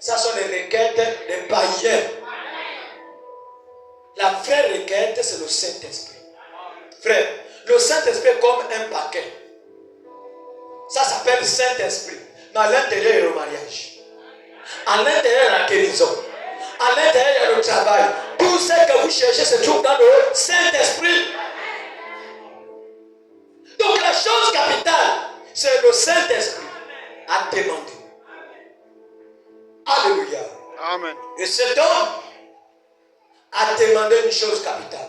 Ça sont les requêtes des païens. La vraie requête, c'est le Saint-Esprit. Frère, le Saint-Esprit est comme un paquet. Ça s'appelle Saint-Esprit. Mais à l'intérieur, il y a le mariage. À l'intérieur, il y a la guérison. À l'intérieur, il y a le travail. Tout ce que vous cherchez se trouve dans le Saint-Esprit. Donc la chose capitale, c'est le Saint-Esprit à demander. Alléluia. Amen. Et cet homme a demandé une chose capitale.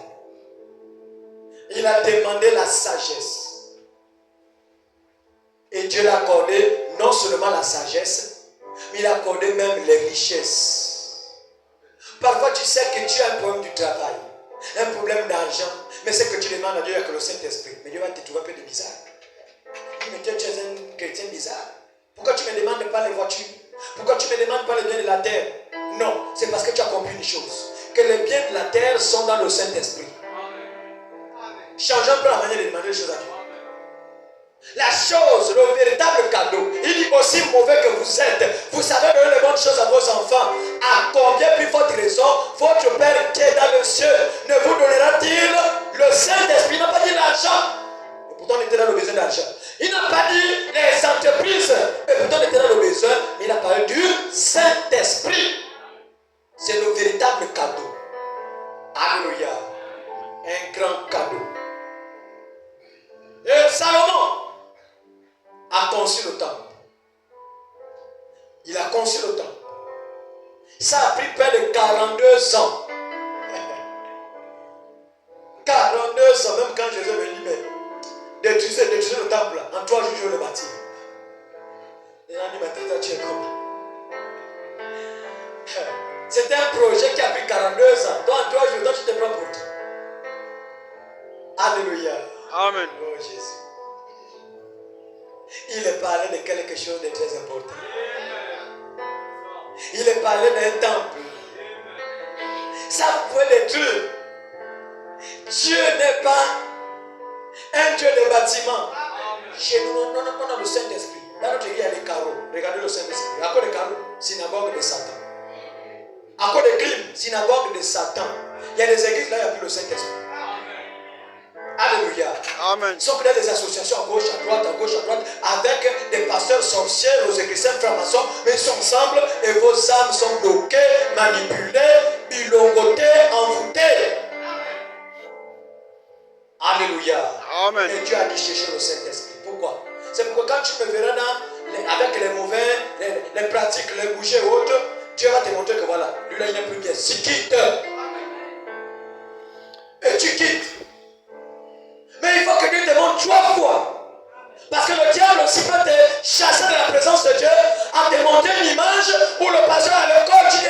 Il a demandé la sagesse. Et Dieu l'a accordé non seulement la sagesse, mais il a accordé même les richesses. Parfois tu sais que tu as un problème du travail, un problème d'argent, mais ce que tu demandes à Dieu, il n'y a que le Saint-Esprit. Mais Dieu va te trouver un peu de bizarre. Mais tu es un chrétien bizarre. Pourquoi tu ne me demandes pas les voitures? Pourquoi tu ne me demandes pas les biens de la terre? Non, c'est parce que tu as compris une chose. Que les biens de la terre sont dans le Saint-Esprit. Changeons un peu la manière de demander les choses à Dieu. La chose, le véritable cadeau, il dit aussi mauvais que vous êtes. Vous savez donner les bonnes choses à vos enfants. À combien plus forte raison votre Père qui est dans le ciel ne vous donnera-t-il le Saint-Esprit? Il n'a pas dit l'argent. Et pourtant on était dans le besoin d'argent. Il n'a pas dit les entreprises. Et pourtant on était dans le besoin. Mais il a parlé du Saint-Esprit. C'est le véritable cadeau. Alléluia. Un grand cadeau. Et Salomon a conçu le temple. Il a conçu le temple. Ça a pris près de 42 ans. 42 ans, même quand Jésus est venu, mais détruisez le temple. En 3 jours, je vais le bâtir. Les gens disent, mais tu es comme. C'était un projet qui a pris 42 ans. Donc en 3 jours, toi, tu te prends pour tout. Alléluia. Amen. Oh Jésus. Il est parlé de quelque chose de très important. Il est parlé d'un temple. Ça pouvait détruire. Dieu n'est pas un Dieu de bâtiment. Chez nous, on a le Saint-Esprit. Dans notre église, il y a les carreaux. Regardez le Saint-Esprit. À cause des carreaux, synagogue de Satan. À cause des crimes, synagogue de Satan. Il y a des églises là, il n'y a plus le Saint-Esprit. Alléluia. Amen. Sauf qu'il y a des associations à gauche, à droite, avec des pasteurs sorciers, aux chrétiens francs-maçons, mais ils sont ensemble et vos âmes sont bloquées, manipulées, bilongotées, envoûtées. Alléluia. Amen. Et Dieu a dit chercher le Saint-Esprit. Pourquoi? C'est pourquoi quand tu me verras avec les mauvais, les pratiques, les bougies et autres, Dieu va te montrer que voilà, lui là il n'est plus bien. Si quitte. Et tu quittes. Mais il faut que Dieu te montre 3 fois. Parce que le diable aussi peut te chasser de la présence de Dieu en te montrer une image où le pasteur à l'école dit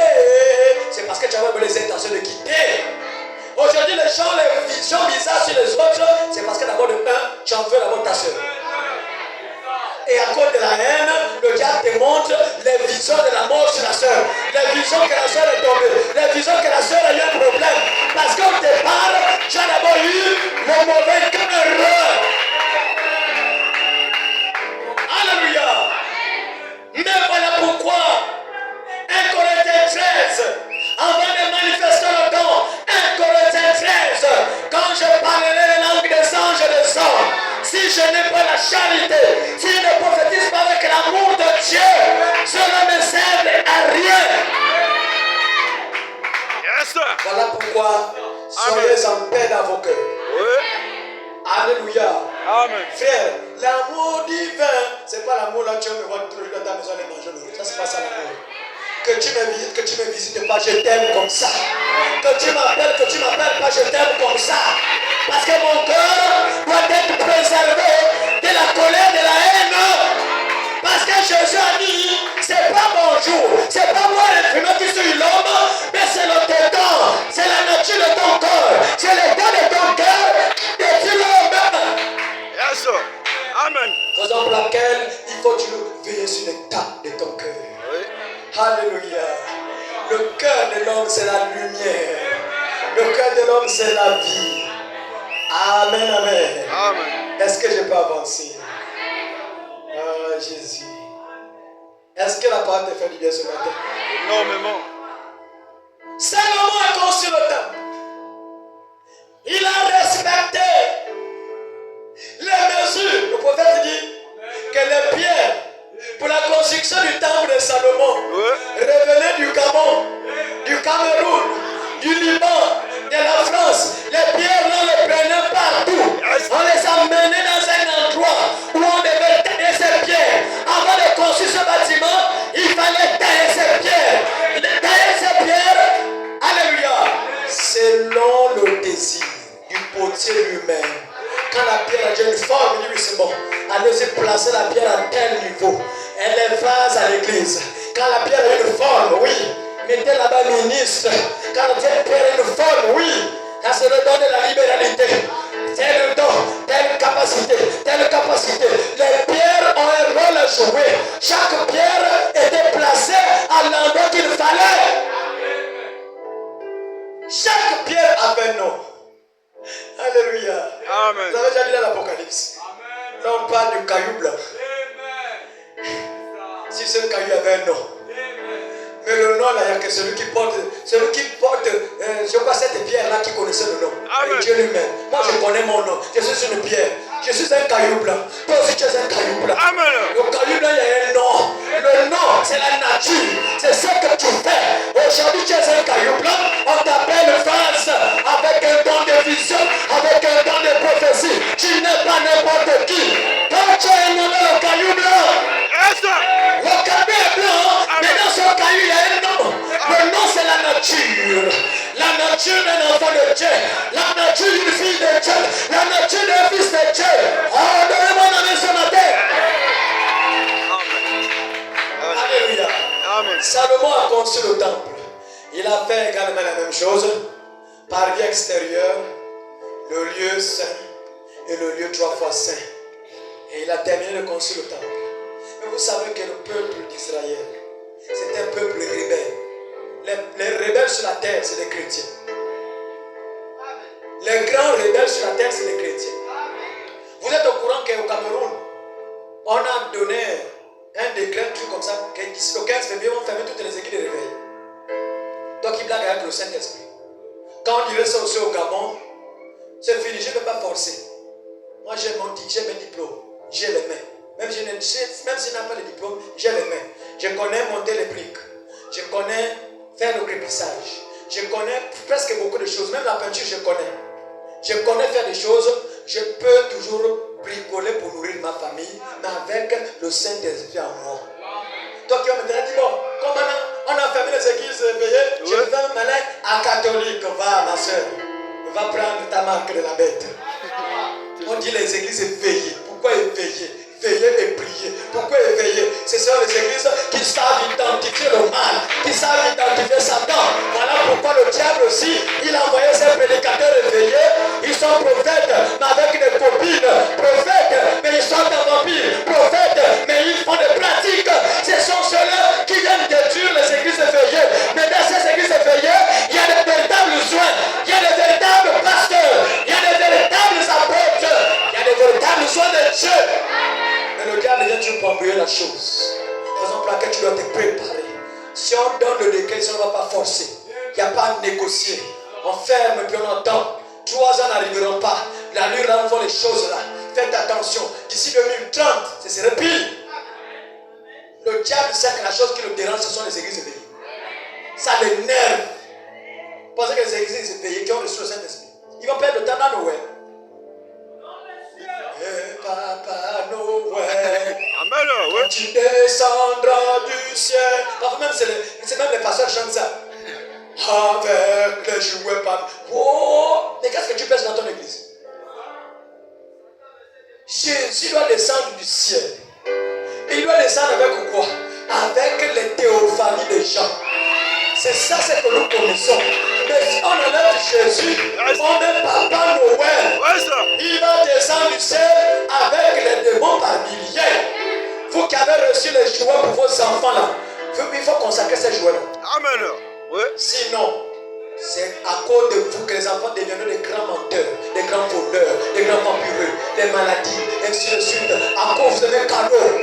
c'est parce que tu avais les intentions de quitter. Aujourd'hui, les gens, les visions bizarres sur les autres, c'est parce que d'abord, tu en veux d'abord ta soeur. Et à cause de la haine, le diable te montre les visions de la mort sur la soeur. Les visions que la soeur est tombée. Les visions que la soeur a eu un problème. Parce qu'au départ, tu as d'abord eu le mauvais cœur. Alléluia. Mais voilà pourquoi 1 Corinthiens 13, avant de manifester le don, 1 Corinthiens 13, quand je parlerai les langues des anges et des hommes, si je n'ai pas la charité, si je ne prophétise pas avec l'amour de Dieu, cela ne sert à rien. Yes, sir. Voilà pourquoi soyez en paix dans vos cœurs. Oui. Alléluia. Amen. Frère, l'amour divin, c'est pas l'amour là, tu vas me voir tous les jours dans ta maison et manger le. Ça, c'est pas ça l'amour. Que tu me visites, que tu me visites pas, je t'aime comme ça. Que tu m'appelles pas, je t'aime comme ça. Parce que mon cœur doit être préservé de la colère, de la haine. Parce que Jésus a dit, c'est pas mon jour, c'est pas moi l'être humain qui suis l'homme, mais c'est le téton, c'est la nature de ton cœur, c'est l'état de ton cœur qui détruit l'homme. Yes, sir. Amen. Raison pour laquelle il faut toujours veiller sur l'état de ton cœur. Oui. Alléluia. Le cœur de l'homme, c'est la lumière. Le cœur de l'homme, c'est la vie. Amen, amen. Amen. Est-ce que je peux avancer? Ah, Jésus. Est-ce que la parole te fait du bien ce matin? Énormément. Salomon a construit le temple. Il a respecté les mesures. Le prophète dit que les pierres pour la construction du temple de Salomon revenaient du Gabon, du Cameroun, du Liban, de la France. Les pierres, on les prenait partout. On les amenait dans un endroit où on devait tailler ces pierres. Avant de construire ce bâtiment, il fallait tailler ces pierres. Tailler ces pierres, alléluia, selon le désir du potier lui-même. Quand la pierre a déjà une forme, il dit oui, c'est bon. Allez-y placer la pierre à tel niveau. Elle est vase à l'église. Quand la pierre a une forme, oui. Mettez là-bas ministre. Quand la pierre a une forme, oui. Ça se le donne de la libéralité. Tel don, telle capacité, telle capacité. Les pierres ont un rôle à jouer. Chaque pierre était placée à l'endroit qu'il fallait. Chaque pierre avait un nom. Alléluia. Amen. Vous avez déjà lu dans l'Apocalypse. Là on parle du caillou blanc. Si ce caillou avait un nom. Mais le nom là, il n'y a que celui qui porte, je crois cette pierre-là qui connaissait le nom. Amen. Et Dieu lui-même. Moi je connais mon nom. Je suis une pierre. Je suis un caillou blanc. Toi aussi tu es un caillou blanc. Amen. Le caillou blanc, il y a un nom. Le nom, c'est la nature. C'est ce que tu fais. Aujourd'hui, tu es un caillou blanc. On t'appelle vase avec un don de vision, avec un don de prophétie. Tu n'es pas n'importe qui. Quand tu es nommé le caillou blanc, le caillou est blanc, mais dans ce caillou, il y a un nom. Le nom, c'est la nature. La nature d'un enfant de Dieu. La nature d'une fille de Dieu. La nature d'un fils de Dieu. Oh, donnez-moi un amen ce matin. Alléluia. Amen. Salomon a construit le temple. Il a fait également la même chose. Parvis extérieur, le lieu saint et le lieu 3 fois saint. Et il a terminé de construire le temple. Mais vous savez que le peuple d'Israël, c'est un peuple rebelle. Les rebelles sur la terre, c'est les chrétiens. Les grands rebelles sur la terre, c'est les chrétiens. Vous êtes au courant qu'au Cameroun, on a donné un décret, un truc comme ça, que d'ici le 15 février, on va fermer toutes les églises de réveil. Donc il blague avec le Saint-Esprit. Quand on dirait ça aussi au Gabon, c'est fini, je ne vais pas forcer. Moi j'ai mes diplômes, j'ai les mains. Même si je n'ai pas de diplôme, j'ai les mains. Je connais monter les briques. Je connais faire le crépissage. Je connais presque beaucoup de choses. Même la peinture, je connais. Je connais faire des choses. Je peux toujours bricoler pour nourrir ma famille, mais avec le Saint-Esprit en moi. Toi qui vas me dire, bon, comme maintenant, on a fermé les églises veillées, je vais maintenant à catholique. Va, ma soeur, va prendre ta marque de la bête. On dit les églises éveillées. Pourquoi éveillées? Veiller et prier. Pourquoi éveiller? Ce sont les églises qui savent identifier le mal, qui savent identifier Satan. Voilà pourquoi le diable aussi, il a envoyé ses prédicateurs éveillés. Ils sont prophètes, mais avec des copines. Prophètes, mais ils sont des vampires. Prophètes, mais ils font des pratiques. Ce sont ceux-là qui viennent détruire les églises éveillées. Mais dans ces églises éveillées, il y a des véritables soins. Il y a des véritables pasteurs. Il y a des véritables apôtres. Il y a des véritables soins de Dieu. Mais le diable vient toujours pour embrouiller la chose. Raison pour laquelle tu dois te préparer. Si on donne le décret, si on ne va pas forcer, il n'y a pas à négocier. On ferme et puis on entend. 3 ans n'arriveront pas. La nuit renvoie les choses là. Faites attention. D'ici 2030, ce serait pire. Le diable sait que la chose qui le dérange, ce sont les églises éveillées. Ça l'énerve. Pensez que les églises éveillées qui ont reçu le Saint-Esprit, ils vont perdre le temps dans Noël. Et Papa Noël, Amen. Ouais. tu descendras du ciel. Parfois même, c'est même les pasteurs qui chantent ça. Avec les jouets pas. Oh, mais qu'est-ce que tu pèses dans ton église? Jésus doit descendre du ciel. Et il doit descendre avec quoi? Avec les théophanies des gens. C'est ça ce que nous connaissons. Mais si on enlève Jésus, on met Papa Noël. Il va descendre du ciel avec les démons par milliers. Vous qui avez reçu les jouets pour vos enfants là, il faut consacrer ces jouets là. Amen. Ouais. Sinon, c'est à cause de vous que les enfants deviennent des grands menteurs, des grands voleurs, des grands vampireux, des maladies, ainsi de suite. À cause de mes cadeaux.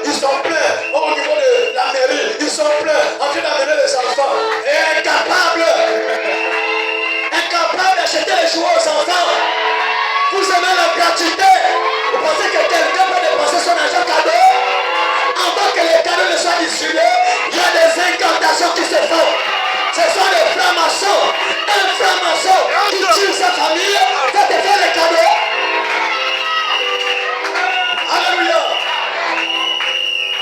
Ils sont pleins au niveau de la mairie, ils sont pleins en train d'amener les enfants. Et incapables d'acheter les jouets aux enfants. Vous aimez la gratuité. Vous pensez que quelqu'un peut dépenser son argent cadeau? Avant que les cadeaux ne soient distribués, il y a des incantations qui se font. Ce sont des francs-maçons. Un franc-maçon qui tue sa famille va te faire les cadeaux. Alléluia.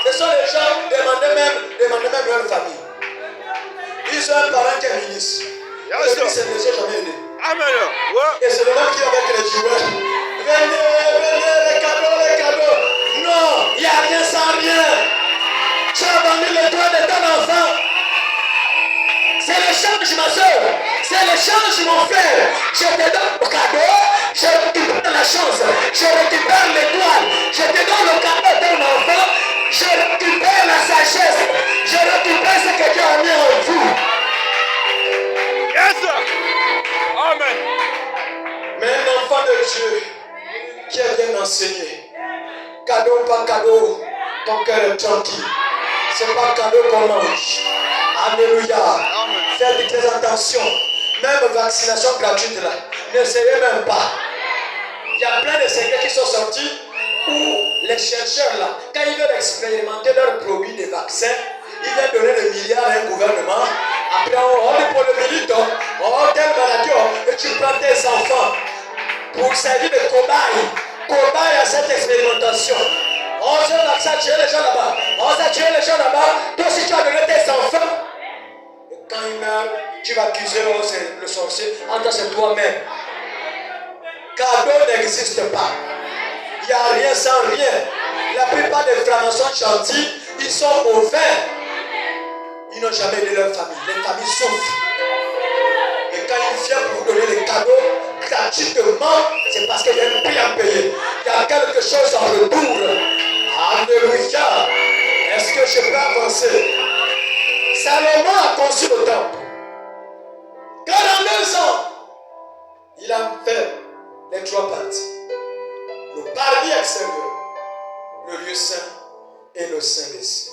Ce sont les gens qui demandent même leur famille. Ils ont un parent qui est ministre. Le ministre ne les a jamais aidés. Amen. Ouais. Et c'est le même qui est avec les joueurs. Venez, les cadeaux. Non, il n'y a rien sans rien. Tu as vendu le droit de ton enfant. C'est l'échange, ma soeur. C'est l'échange, mon frère. Je te donne le cadeau, je récupère la chance, je récupère l'étoile, je te donne le cadeau de ton enfant, je récupère la sagesse, je récupère ce que Dieu a mis en vous. Yes, sir. Amen. Mais un enfant de Dieu qui est bien enseigné, cadeau par cadeau, ton cœur est tranquille. C'est pas cadeau qu'on mange. Alléluia. Faites très attention. Même vaccination gratuite là, n'essayez même pas. Il y a plein de secrets qui sont sortis où les chercheurs là, quand ils veulent expérimenter leurs produits de vaccins, ils viennent donner des milliards à un gouvernement. Après on dit pour le militaire, telle maladie, et tu prends tes enfants pour servir de cobaye à cette expérimentation. On se vaccin, tuer les gens là-bas. On s'est tué les gens là-bas. Toi aussi tu as donné tes enfants. Et quand ils meurent, tu vas accuser le sorcier. En toi c'est toi-même. Cadeau n'existe pas. Il n'y a rien sans rien. La plupart des francs-maçons gentils, ils sont mauvais. Ils n'ont jamais aidé leur famille. Les familles souffrent. Et quand ils viennent pour vous donner des cadeaux gratuitement, c'est parce qu'il y a un prix à payer. Il y a quelque chose en retour. Alléluia. Est-ce que je peux avancer? Salomon a conçu le temple. 42 ans. Il a fait les trois parties. Le parvis extérieur, le lieu saint et le saint des saints.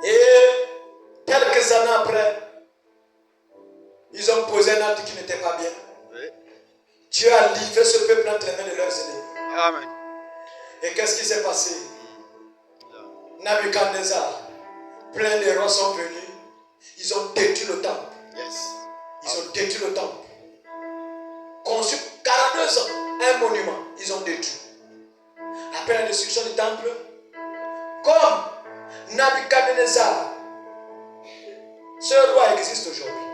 Et quelques années après, ils ont posé un acte qui n'était pas bien. Oui. Dieu a livré ce peuple entre les mains de leurs ennemis. Amen. Et qu'est-ce qui s'est passé? Nabuchodonosor, plein de rois sont venus. Ils ont détruit le temple. Yes. Ils ont détruit le temple. Conçu 42 ans, un monument, ils ont détruit. Après la destruction du temple, comme Nabuchodonosor, ce roi existe aujourd'hui.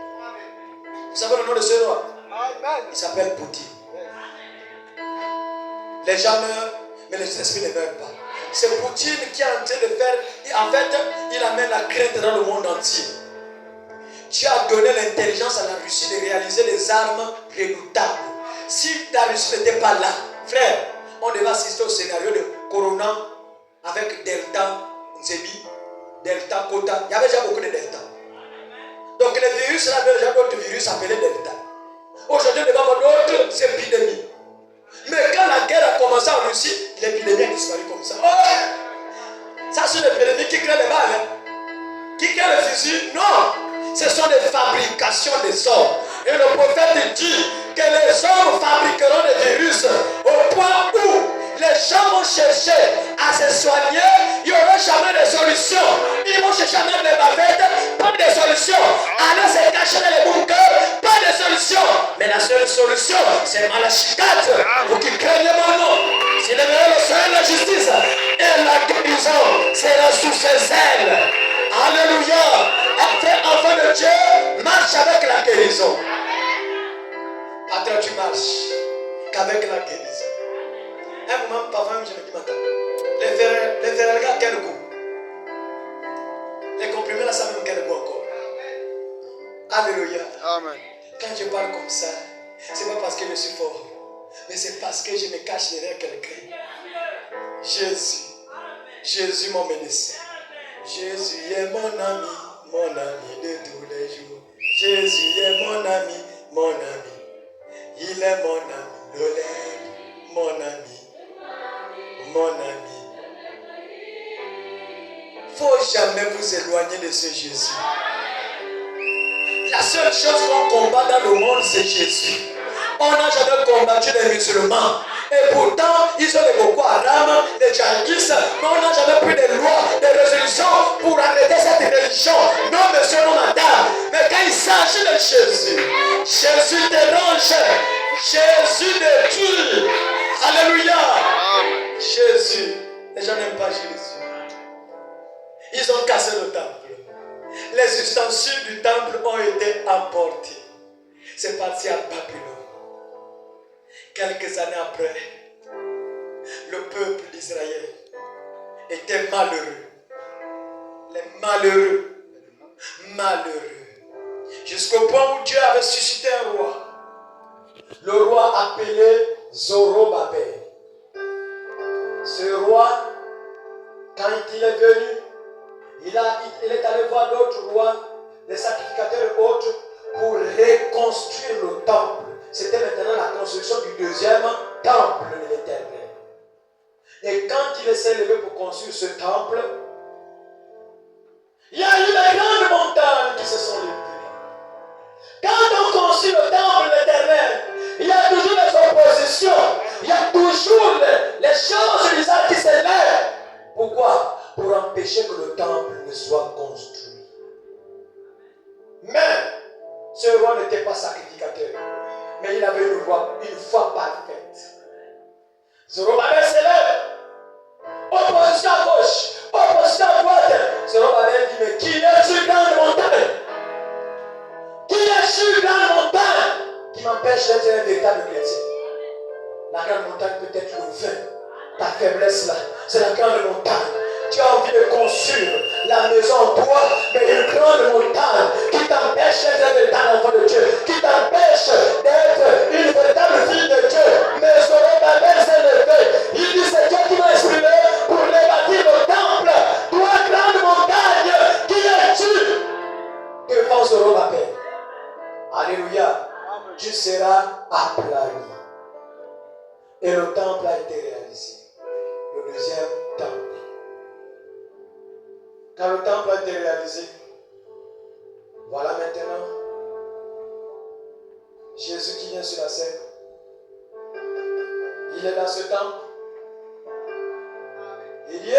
Vous savez le nom de ce roi? Amen. Il s'appelle Poutine. Les gens meurent, mais les esprits ne meurent pas. C'est Poutine qui est en train de faire, en fait, il amène la crainte dans le monde entier. Dieu a donné l'intelligence à la Russie de réaliser des armes redoutables. Si la Russie n'était pas là, frère, on devait assister au scénario de Corona avec Delta, Nzebi, Delta, Kota. Il y avait déjà beaucoup de Delta. Donc les virus, là, il y avait déjà d'autres virus appelés Delta. Aujourd'hui, nous avons d'autres épidémies. Mais quand la guerre a commencé en Russie, l'épidémie a disparu comme ça. Oh! Ça, c'est une épidémie qui crée les balles. Hein? Qui crée les fusils? Non! Ce sont des fabrications des hommes. Et le prophète dit que les hommes fabriqueront des virus au point où les gens vont chercher à se soigner. Il n'y aura jamais de solution. Ils vont chercher même les bavettes, pas de solution. Aller se cacher dans les bunkers, pas de solution. Mais la seule solution, c'est Malachie 4. Vous qui craignez mon nom, si le meilleur sera la justice et la guérison sera sous ses ailes. Alléluia. Enfant de Dieu, marche avec la guérison. Attends, tu marches qu'avec la guérison. Un moment, parfois, je me dis, attends, les verres, quel goût? Les comprimés là, ça même quel goût encore? Alléluia. Amen. Quand je parle comme ça, c'est pas parce que je suis fort, mais c'est parce que je me cache derrière quelqu'un. Jésus mon médecin. Jésus est mon ami de tous les jours. Jésus est mon ami. Il est mon ami, Lolène, mon ami. faut jamais vous éloigner de ce Jésus. La seule chose qu'on combat dans le monde, c'est Jésus. On n'a jamais combattu les musulmans. Et pourtant, ils ont les Boko Haram, les djihadistes, mais on n'a jamais pris des lois, des résolutions pour arrêter cette religion. Non, monsieur, non, madame. Mais quand il s'agit de Jésus, Jésus dérange, Jésus détruit. Alléluia. Jésus. Les gens n'aiment pas Jésus. Ils ont cassé le temple. Les ustensiles du temple ont été emportés. C'est parti à Babylone. Quelques années après, le peuple d'Israël était malheureux. Les malheureux. Jusqu'au point où Dieu avait suscité un roi. Le roi appelé Zorobabel. Ce roi, quand il est venu, il est allé voir d'autres rois, des sacrificateurs et autres, pour reconstruire le temple. C'était maintenant la construction du deuxième temple de l'Éternel. Et quand il s'est levé pour construire ce temple, il y a eu des grandes montagnes qui se sont levées. Quand on construit le temple de l'Éternel, il y a toujours des oppositions. Il y a toujours les choses bizarres qui s'élèvent. Pourquoi? Pour empêcher que le temple ne soit construit. Mais ce roi n'était pas sacrificateur. Mais il avait une foi parfaite. Zorobabel s'élève. Opposition à gauche, opposition à droite. Zorobabel dit, mais qui est sur grande montagne? Qui est sur grande montagne qui m'empêche d'être un véritable chrétien? La grande montagne peut être le vin. Ta faiblesse là, c'est la grande montagne. Tu as envie de construire la maison en bois, mais une grande montagne qui t'empêche d'être un véritable enfant de Dieu, qui t'empêche d'être une véritable fille de Dieu. Mais Zorobabel s'est levé. Il dit, c'est Dieu qui m'a exprimé pour rebâtir le temple. Toi, grande montagne, qui es-tu devant Zorobabel? Alléluia. Tu seras aplani. Et le temple a été réalisé. Le deuxième temple. Quand le temple a été réalisé, voilà maintenant Jésus qui vient sur la scène. Il est dans ce temple. Il dit,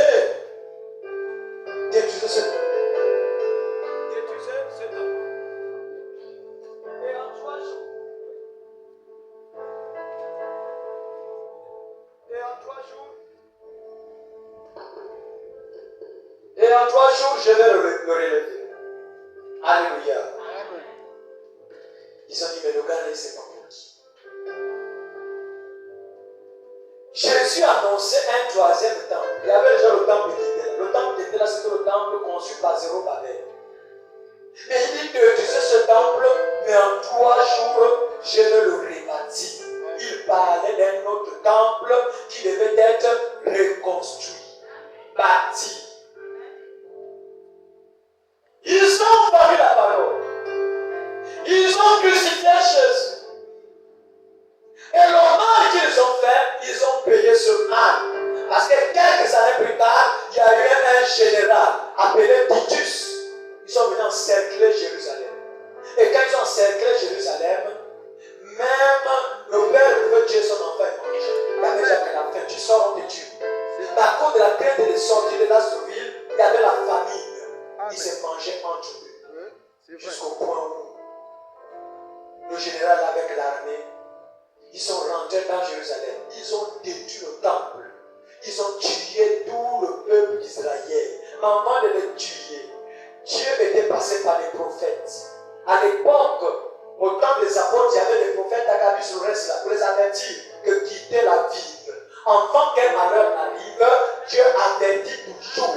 détruisez ce temple. Détruisez ce temple. Et en 3 jours. Et en 3 jours, je vais le relever. Alléluia. Ils ont dit, mais le gars, c'est pas possible. Jésus annonçait un 3e temple. Il y avait déjà le temple qui était là. Le temple qui était là, c'était le temple conçu par Zorobabel. Mais il dit que tu sais ce temple, mais en 3 jours, je vais le rebâtir. Il parlait d'un autre temple qui devait être reconstruit, bâti. Ils ont parlé la parole. Ils ont crucifié Jésus. Et le mal qu'ils ont fait, ils ont payé ce mal. Parce que quelques années plus tard, il y a eu un général appelé Titus. Ils sont venus encercler Jérusalem. Et quand ils ont encerclé Jérusalem, même le père pouvait tuer son enfant et manger. Il avait déjà la faim. Tu sors, on te tue. Mais à cause de la crainte de sortir de la ville, il y avait la famine. Ils se mangeaient entre eux. Jusqu'au point où le général avec l'armée, ils sont rentrés dans Jérusalem. Ils ont détruit le temple. Ils ont tué tout le peuple d'Israël. Mais avant de les tuer, Dieu était passé par les prophètes. À l'époque, au temps des apôtres, il y avait des prophètes Agabus sur le reste là, pour les avertir que quitter la ville. Avant qu'un malheur n'arrive, Dieu avertit toujours.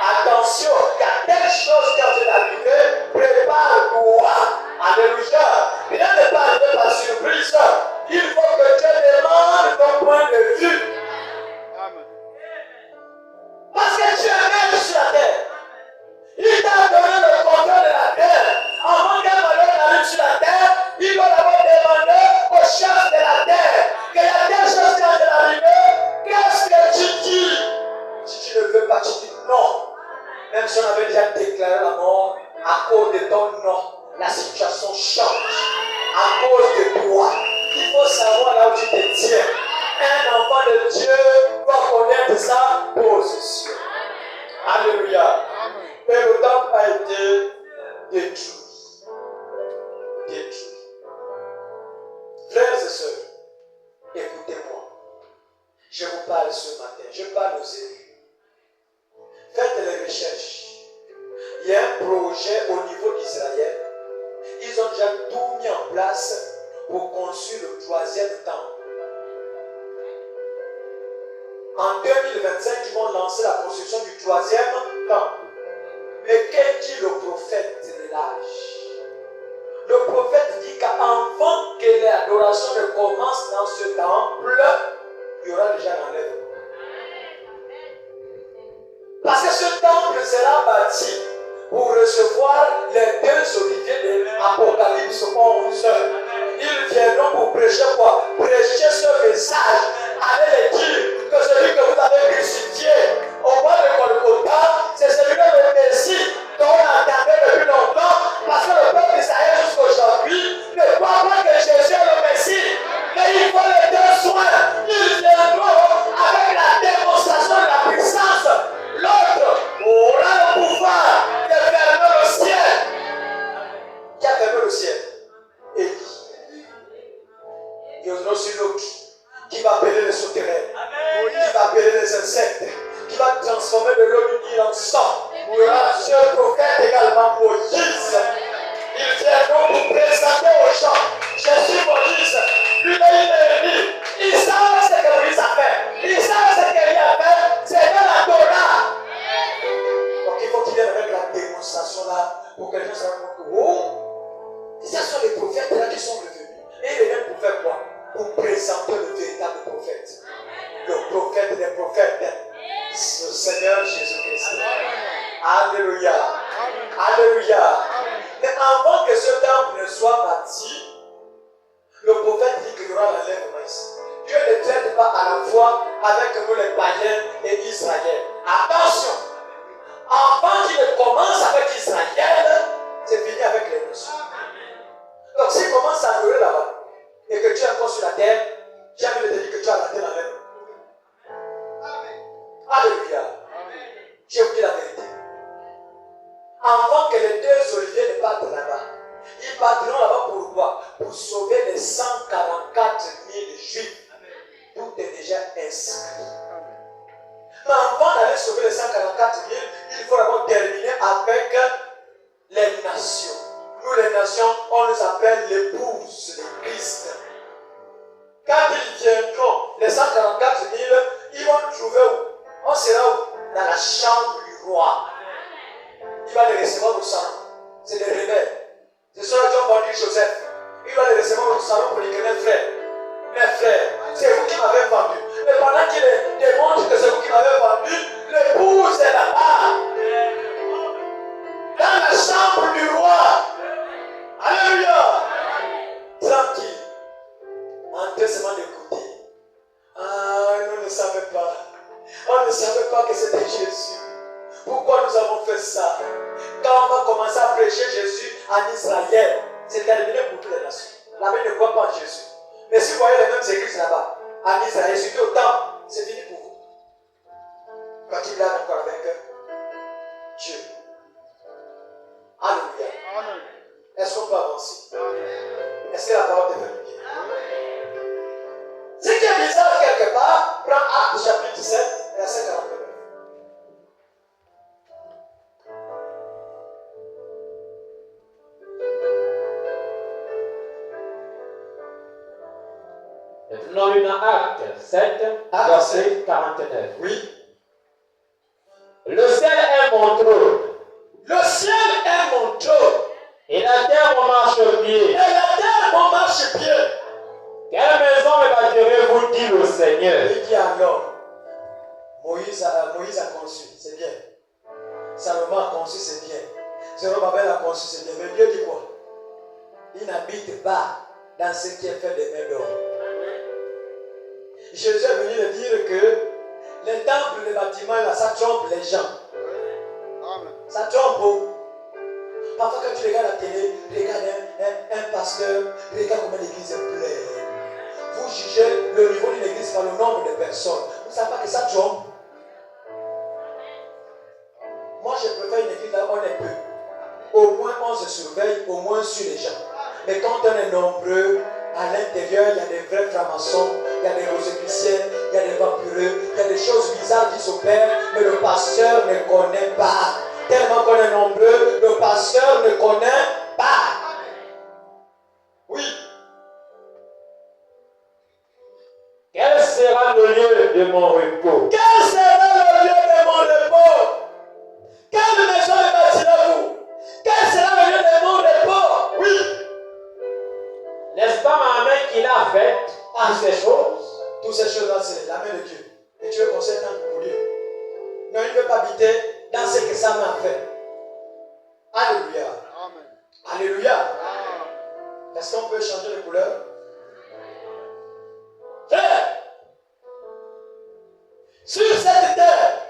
Attention, il y a telle chose qui vient d'arriver, prépare-toi. Alléluia. Rien n'est pas arrivé par surprise. Il faut que Dieu demande ton point de vue. Amen. Parce que tu es maître sur la terre. Il t'a donné le contrôle de la terre. Avant qu'un malheur n'arrive sur la terre, il va d'abord demander aux chefs de la terre qu'il y a telle chose qui vient d'arriver. Qu'est-ce que tu dis? Si tu ne veux pas, tu dis non. Même si on avait déjà déclaré la mort, à cause de ton nom, la situation change. À cause de toi. Il faut savoir là où tu te tiens. Un enfant de Dieu doit connaître sa position. Alléluia. Mais le temple a été détruit. Détruit. Frères et sœurs, écoutez-moi. Je vous parle ce matin. Je parle aux élus. Faites les recherches. Il y a un projet au niveau d'Israël. Ils ont déjà tout mis en place pour construire le 3e temple. En 2025, ils vont lancer la construction du 3e temple. Mais qu'est-ce dit le prophète de l'âge? Le prophète dit qu'avant que l'adoration ne commence dans ce temple, il y aura déjà l'enlèvement. Parce que ce temple sera bâti pour recevoir les 2 oliviers de l'Apocalypse 11. Ils viendront pour prêcher quoi? Prêcher ce message. Allez les dire que celui que vous avez crucifié au bas de Golgotha, c'est celui-là le Messie dont on attendait depuis longtemps, parce que le peuple d'Israël jusqu'aujourd'hui ne croit pas que Jésus est le Messie. Mais il faut les 2 soins. Ils viendront avec la démonstration de la puissance. L'autre aura le pouvoir de fermer le ciel. Qui a fermé le ciel? Élie. Il y aura aussi l'autre qui va appeler les souterrains, qui va appeler les insectes, qui va transformer de l'eau du Nil en sang. Il y aura ce prophète également, Moïse. Ils viendront pour présenter aux gens. Je suis Moïse. Lui, il est Élie. Ils savent ce que Moïse a fait. Ils savent ce qu'Élie a fait. C'est dans la Torah. Donc il faut qu'il vienne avec la démonstration là pour que les gens se rendent compte que oh, ce sont les prophètes là qui sont revenus. Et ils viennent pour faire quoi? Pour présenter le véritable prophète. Le prophète des prophètes. Le Seigneur Jésus-Christ. Alléluia. Alléluia. Mais avant que ce temple ne soit bâti, le prophète dit qu'il y aura l'enlèvement ici. Dieu ne traite pas à la fois avec nous les païens et Israël. Attention! Avant qu'il ne commence avec Israël, c'est fini avec les nations. Donc s'il commence à adorer là-bas, et que tu es encore sur la terre, j'ai envie de te dire que tu as raté l'enlèvement. Alléluia. Je vous dis la vérité. Avant que les 2 oliviers ne partent là-bas, ils partiront là-bas pour quoi? Pour sauver les 144 000 juifs. Tout est déjà inscrit. Mais avant d'aller sauver les 144 000, il faut d'abord terminer avec les nations. Nous, les nations, on les appelle l'épouse de Christ. Quand ils viendront, les 144 000, ils vont trouver où? On sera où? Dans la chambre du roi. Il va les recevoir au salon. C'est des rebelles. C'est ceux qui ont vendu Joseph. Il va les recevoir au salon pour lui dire mes frères, c'est vous qui m'avez vendu. Mais pendant qu'il démontre que c'est vous qui m'avez vendu, l'épouse est là-bas. Dans la chambre du roi. Alléluia. Tranquille. En 2 semaines d'écouter. Ah, nous ne savions pas. On ne savait pas que c'était Jésus. Pourquoi nous avons fait ça? Quand on va commencer à prêcher Jésus en Israël, c'est terminé pour toutes les nations. Là-bas, ils ne croient pas en Jésus. Mais si vous voyez les mêmes églises là-bas, en Israël, surtout au temple, c'est fini pour vous. Quand il est encore avec Dieu. Alléluia. Amen. Est-ce qu'on peut avancer? Amen. Est-ce que la parole est venue bien? Ce qui est bizarre quelque part, prends Actes chapitre 7, verset 49. Nous lisons Actes 7, verset 49. Oui. Le ciel est mon trône. Le ciel est mon trône. Et la terre mon marchepied. Et la terre mon marchepied. Quelle maison me bâtirez-vous, dit le Seigneur? Il dit alors, Moïse a conçu, c'est bien. Salomon a conçu, c'est bien. Zérubabel a conçu, c'est bien. Mais Dieu dit quoi? Il n'habite pas dans ce qui est fait des mains d'homme. Jésus est venu de dire que les temples, les bâtiments, là, ça trompe les gens. Ça trompe. Oh. Parfois quand tu regardes la télé, regarde un pasteur, regarde comment l'église est pleine. Vous jugez le niveau d'une église par le nombre de personnes. Vous ne savez pas que ça trompe. Moi je préfère une église là où on est peu. Au moins on se surveille, au moins sur les gens. Mais quand on est nombreux, à l'intérieur, il y a des vrais francs-maçons, il y a des rosicruciens, il y a des vampireux, il y a des choses bizarres qui s'opèrent, mais le pasteur ne connaît pas. Tellement qu'on est nombreux, le pasteur ne connaît pas. Oui. Quel sera le lieu de mon repos? Quel sera le lieu de mon repos? Quelle maison bâtirez-vous? Quel sera le lieu de mon repos? Oui. N'est-ce pas ma main qui l'a faite toutes ces choses? Toutes ces choses-là, c'est la main de Dieu. Et tu veux qu'on s'étende pour Dieu. Non, il ne veut pas habiter dans ce que sa main a fait. Alléluia. Amen. Alléluia. Est-ce qu'on peut changer de couleur? Frère, sur cette terre,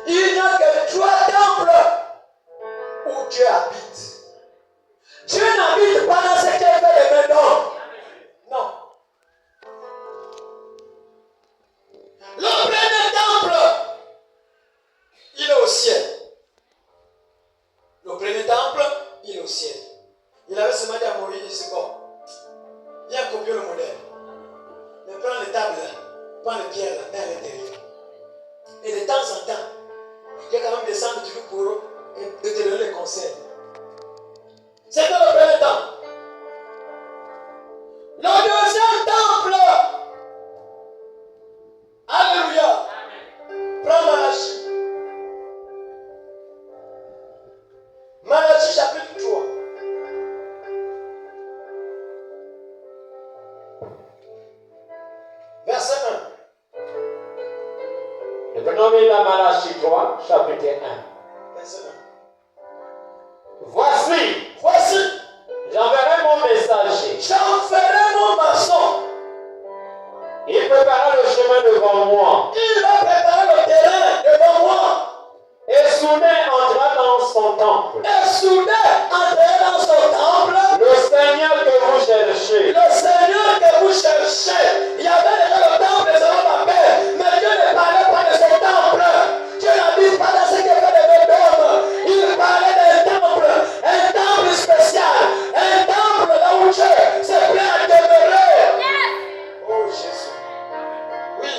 il n'y a que 3 temples où Dieu habite. Dieu n'habite pas dans ce qu'il fait de main d'homme. Non. Le premier temple, il est au ciel. Le premier temple, il est au ciel. Il avait seulement dit à Moïse, il dit, bon, viens copier le modèle. Mais prends les tables là, prends les pierres là, mets à l'intérieur. Et de temps en temps, il y a quand même des centres du pour eux et de te donner les conseils. C'était le premier temple. Le deuxième temple. Alléluia. Prends Malachie. Malachie chapitre 3. Verset 1. Devenons dans Malachie 3, chapitre 1. Verset 1. Voici, j'enverrai mon messager. J'enverrai mon maçon. Il préparera le chemin devant moi. Il va préparer le terrain devant moi. Et soudain entrera dans son temple. Et soudain entrera dans son temple. Le Seigneur que vous cherchez. Le Seigneur que vous cherchez. Il y avait déjà le temple de Zorobabel, mais Dieu ne parlait pas de son temple. Dieu n'habite pas dans ce qu'il fait de l'homme. Il parlait d'un temple, un temple spécial, un temple là où Dieu se plaît à demeurer. Oh Jésus. Oui.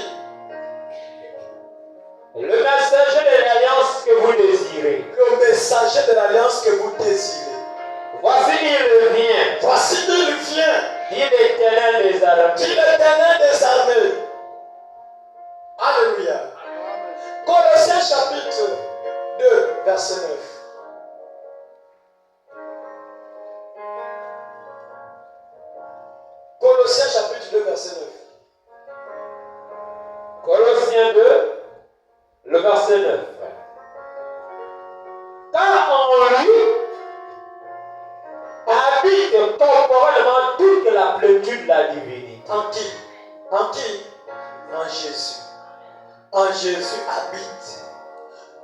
Le messager de l'alliance que vous désirez. Le messager de l'alliance que vous désirez. Voici il vient. Voici il vient. Dit l'Éternel des armées. Dit l'Éternel des armées. Alléluia. Colossiens chapitre 2, verset 9. Colossiens chapitre 2, verset 9. Colossiens 2, le verset 9. Car en lui habite corporellement toute la plénitude de la divinité. En qui? En qui? En Jésus. En Jésus habite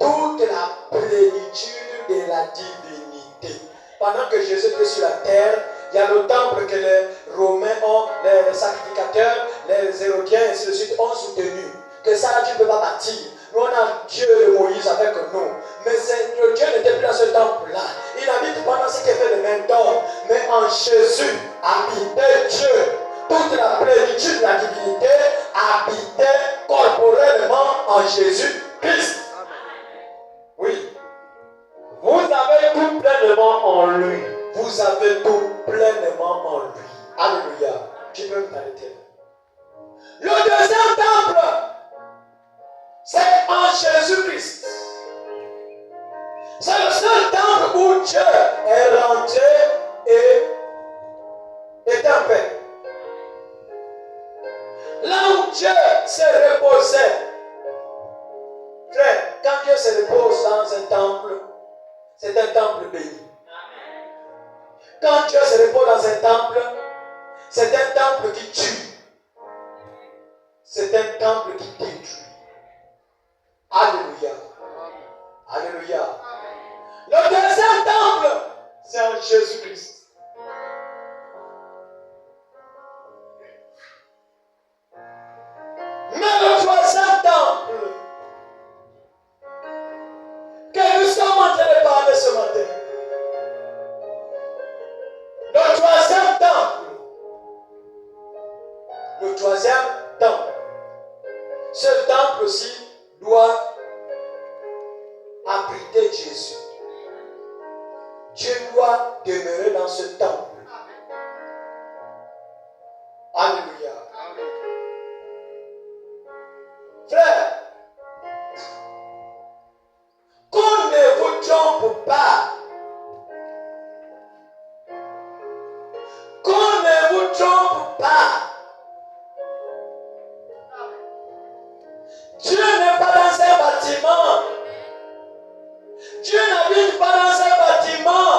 toute la plénitude de la divinité. Pendant que Jésus était sur la terre, il y a le temple que les Romains ont, les sacrificateurs, les Hérodiens, et ainsi de suite, ont soutenu. Que ça, là, tu ne peux pas bâtir. Nous, on a Dieu de Moïse avec nous. Mais le Dieu n'était plus dans ce temple-là. Il habite pas dans ce qui est fait de main d'homme. Mais en Jésus habitait Dieu. Toute la plénitude de la divinité habitait corporellement en Jésus-Christ. Oui. Vous avez tout pleinement en lui. Vous avez tout pleinement en lui. Alléluia. Tu peux t'arrêter. Le deuxième temple, c'est en Jésus-Christ. C'est le seul temple où Dieu est rentré et est en paix. Là où Dieu s'est reposé. Frère, quand Dieu se repose dans un temple, c'est un temple béni. Quand Dieu se repose dans un temple, c'est un temple qui tue. C'est un temple qui détruit. Alléluia. Alléluia. Le deuxième temple, c'est en Jésus-Christ. Mais le troisième temple que nous sommes en train de parler ce matin, le troisième temple, ce temple aussi doit abriter Jésus. Dieu doit demeurer dans ce temple. Alléluia. Frère, qu'on ne vous trompe pas. Qu'on ne vous trompe pas. Dieu n'est pas dans un bâtiment. Dieu n'habite pas dans un bâtiment.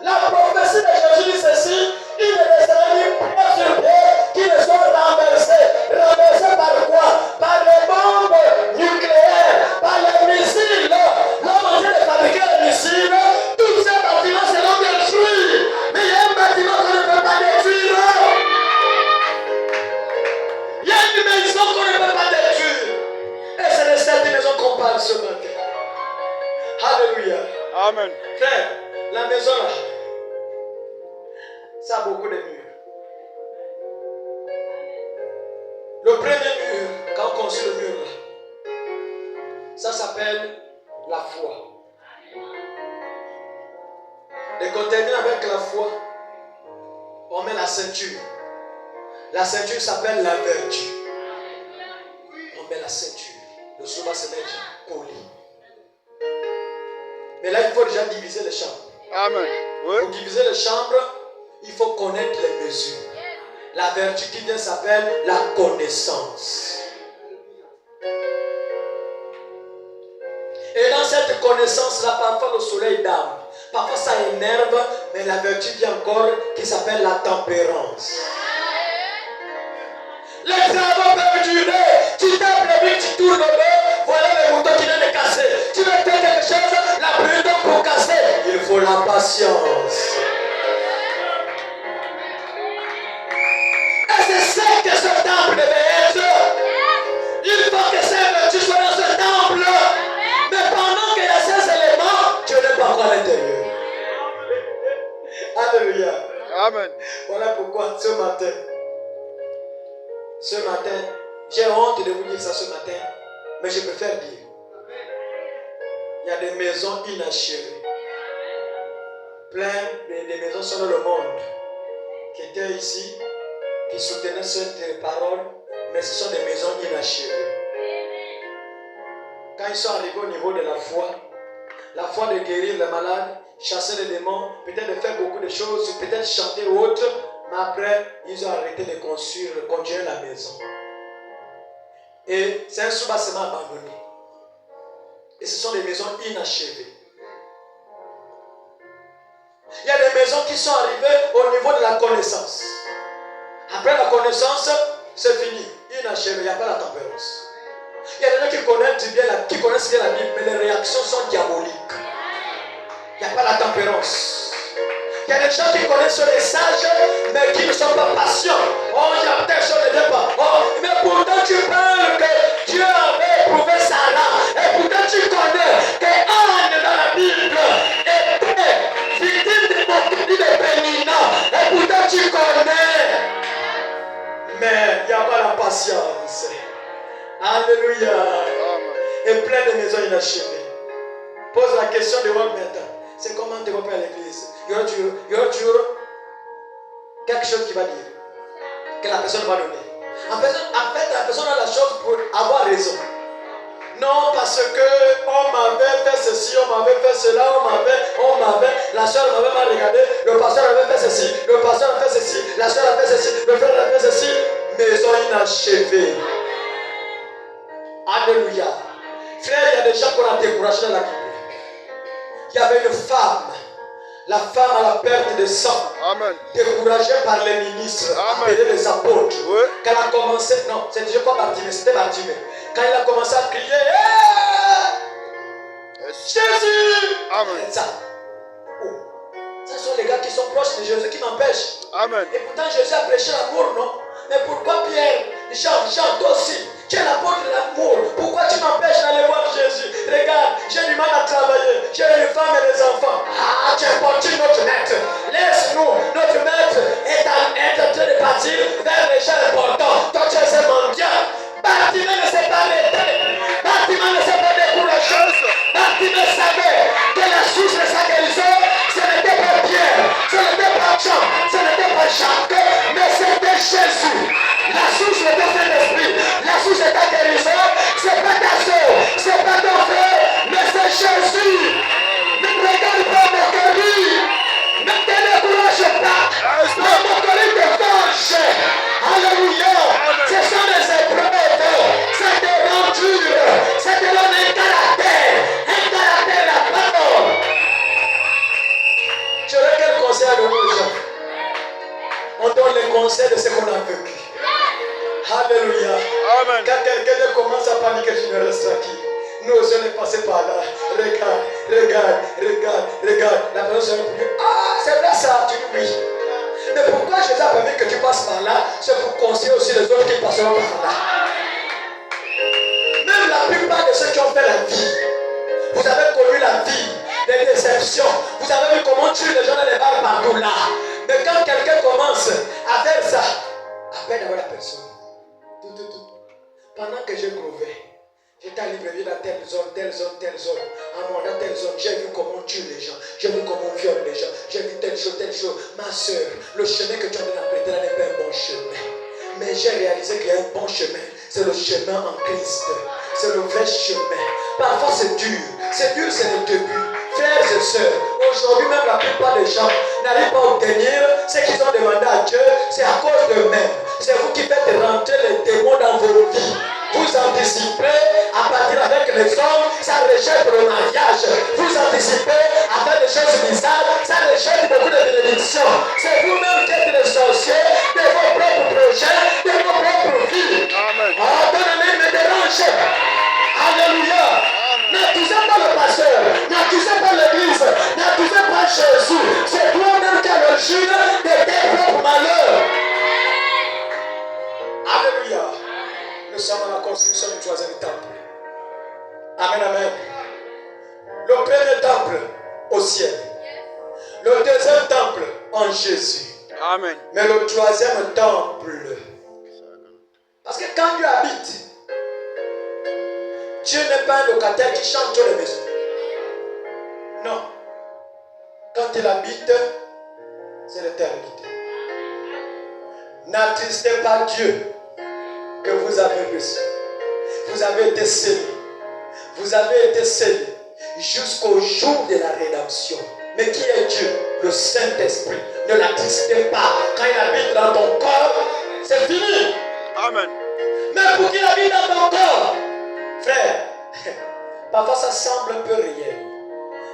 La prophétie de Jésus dit ceci, il ne restera ni pierre sur pierre qui ne soit renversé. Renversé par quoi? Par les bombes nucléaires, par les missiles. L'homme en train de fabriquer les missiles, tous ces bâtiments seront détruits. Mais il y a un bâtiment qu'on ne peut pas détruire. Il y a une maison qu'on ne peut pas détruire. Et c'est de cette maison qu'on parle ce matin. Alléluia. Amen. Frère, la maison là, ça a beaucoup de murs. Le premier mur, quand on construit le mur là, ça s'appelle la foi. Et quand on termine avec la foi, on met la ceinture. La ceinture s'appelle la vertu. On met la ceinture. Le sou va se mettre poli. Mais là, il faut déjà diviser les chambres. Amen. Oui. Pour diviser les chambres, il faut connaître les mesures. La vertu qui vient s'appelle la connaissance. Et dans cette connaissance-là, parfois le soleil dame. Parfois ça énerve, mais la vertu vient encore qui s'appelle la tempérance. Les travaux peuvent durer. Tu tapes le but, tu tournes le dos, voilà le mouton qui vient de casser. Tu veux faire quelque chose, la prudence pour casser. Il faut la patience. Et c'est ça que ce temple devait être. Il faut que ces vertus soient dans ce temple. Mais pendant qu'il y a ces éléments, Dieu n'est pas encore à l'intérieur. Alléluia. Amen. Voilà pourquoi ce matin, j'ai honte de vous dire ça ce matin, mais je préfère dire. Il y a des maisons inachevées. Plein de maisons sur le monde qui étaient ici, qui soutenaient cette parole, mais ce sont des maisons inachevées. Quand ils sont arrivés au niveau de la foi de guérir les malades, chasser les démons, peut-être de faire beaucoup de choses, peut-être chanter ou autre, mais après, ils ont arrêté de construire, de continuer la maison. Et c'est un soubassement abandonné. Et ce sont des maisons inachevées. Il y a des maisons qui sont arrivées au niveau de la connaissance. Après la connaissance, c'est fini. Inachevé, il n'y a pas la tempérance. Il y a des gens qui connaissent bien la Bible, mais les réactions sont diaboliques. Il n'y a pas la tempérance. Il y a des gens qui connaissent les sages, mais qui ne sont pas patients. Oh, il y a telle chose ne vient pas. Oh, mais pourtant tu parles que Dieu avait éprouvé Sarah. Et pourtant tu connais que Anne dans la Bible était victime de moquerie de Pénina. Et pourtant tu connais. Mais il n'y a pas la patience. Alléluia. Et plein de maisons inachevées. Pose la question de votre maître. C'est comment développer à l'église. Il y aura toujours quelque chose qui va dire. Que la personne va donner. En fait, la personne a la chose pour avoir raison. Non, parce que on m'avait fait ceci, on m'avait fait cela, on m'avait, la soeur m'avait mal regardé, le pasteur avait fait ceci, le pasteur a fait ceci, la soeur a fait ceci, le frère a fait ceci. Maison inachevée. Alléluia. Frère, il y a des gens qu'on a découragés dans la Bible. Il y avait une femme, la femme à la perte de sang, Amen. Découragée par les ministres, appelés les apôtres. Oui. Quand elle a commencé, non, c'était pas Bartimée, c'était Bartimée. Quand il a commencé à crier, hey! Yes. Jésus. Amen. Ça. Oh. Ça sont les gars qui sont proches de Jésus qui m'empêchent. Amen. Et pourtant Jésus a prêché l'amour, non? Mais pourquoi Pierre, Jean, toi aussi, tu es l'apôtre de l'amour. Pourquoi tu m'empêches d'aller voir Jésus? Regarde, j'ai du mal à travailler. J'ai une femme et des enfants. Ah, tu importunes notre maître. Laisse-nous. Notre maître est en train de partir vers les gens importants. Toi, tu es un mendiant. Bartimée ne s'est pas arrêté. Bartimée ne s'est pas découragé. Bartimée savait que la source de sa guérison, ce n'était pas Pierre, ce n'était pas Jean, ce n'était pas Jacques, mais c'était Jésus. La source de ton Saint-Esprit, la source de ta guérison, c'est pas ta soeur, c'est pas ton frère, mais c'est Jésus. Ne regarde pas mon cœur, ne te décourage pas. La moquerie te forge. Alléluia. Ce sont des épreuves, ça te rend dur, ça te donne un caractère la parole. Tu aurais quel conseil à donner aux gens? On donne les conseils de ce qu'on a vécu. Alléluia. Amen. Quand quelqu'un commence à paniquer, tu ne restes tranquille. Nous, on est passé par là. Regarde. La personne se dit, ah, c'est vrai ça, tu dis oui. Mais pourquoi Jésus a permis que tu passes par là? C'est pour conseiller aussi les autres qui passeront par là. Même la plupart de ceux qui ont fait la vie, vous avez connu la vie, les déceptions. Vous avez vu comment tuer les gens dans les bars partout là. Mais quand quelqu'un commence à faire ça, à peine d'avoir la personne, tout. Pendant que je grouvais, j'étais à Libreville dans telle zone, à moi dans telle zone, j'ai vu comment on tue les gens, j'ai vu comment on viole les gens, j'ai vu telle chose. Ma soeur, le chemin que tu as apprêté là n'est pas un bon chemin. Mais j'ai réalisé qu'il y a un bon chemin, c'est le chemin en Christ, c'est le vrai chemin. Parfois c'est dur, c'est le début. Frères et sœurs, aujourd'hui même la plupart des gens n'arrivent pas à obtenir ce qu'ils ont demandé à Dieu, c'est à cause d'eux-mêmes. C'est vous qui faites rentrer les démons dans vos vies. Vous anticipez à partir avec les hommes, ça rejette le mariage. Vous anticipez à faire des choses bizarres, ça rejette beaucoup de bénédictions. C'est vous-même qui êtes les sorciers de vos propres projets, de vos propres vies. Amen. Oh, bien-aimé, me dérange. Alléluia. N'accusez pas le pasteur, n'accusez pas l'église, n'accusez pas Jésus. C'est toi-même qui as l'origine de tes propres malheurs. Alléluia. Nous sommes à la construction du troisième temple. Amen. Le premier temple au ciel. Le deuxième temple en Jésus. Amen. Mais le troisième temple. Parce que quand Dieu habite, Dieu n'est pas un locataire qui change dans les maisons. Non. Quand il habite, c'est l'éternité. N'attristez pas Dieu que vous avez reçu. Vous avez été scellés. Vous avez été scellés jusqu'au jour de la rédemption. Mais qui est Dieu? Le Saint-Esprit. Ne l'attristez pas. Quand il habite dans ton corps, c'est fini. Amen. Mais pour qu'il habite dans ton corps, frère, parfois ça semble un peu réel.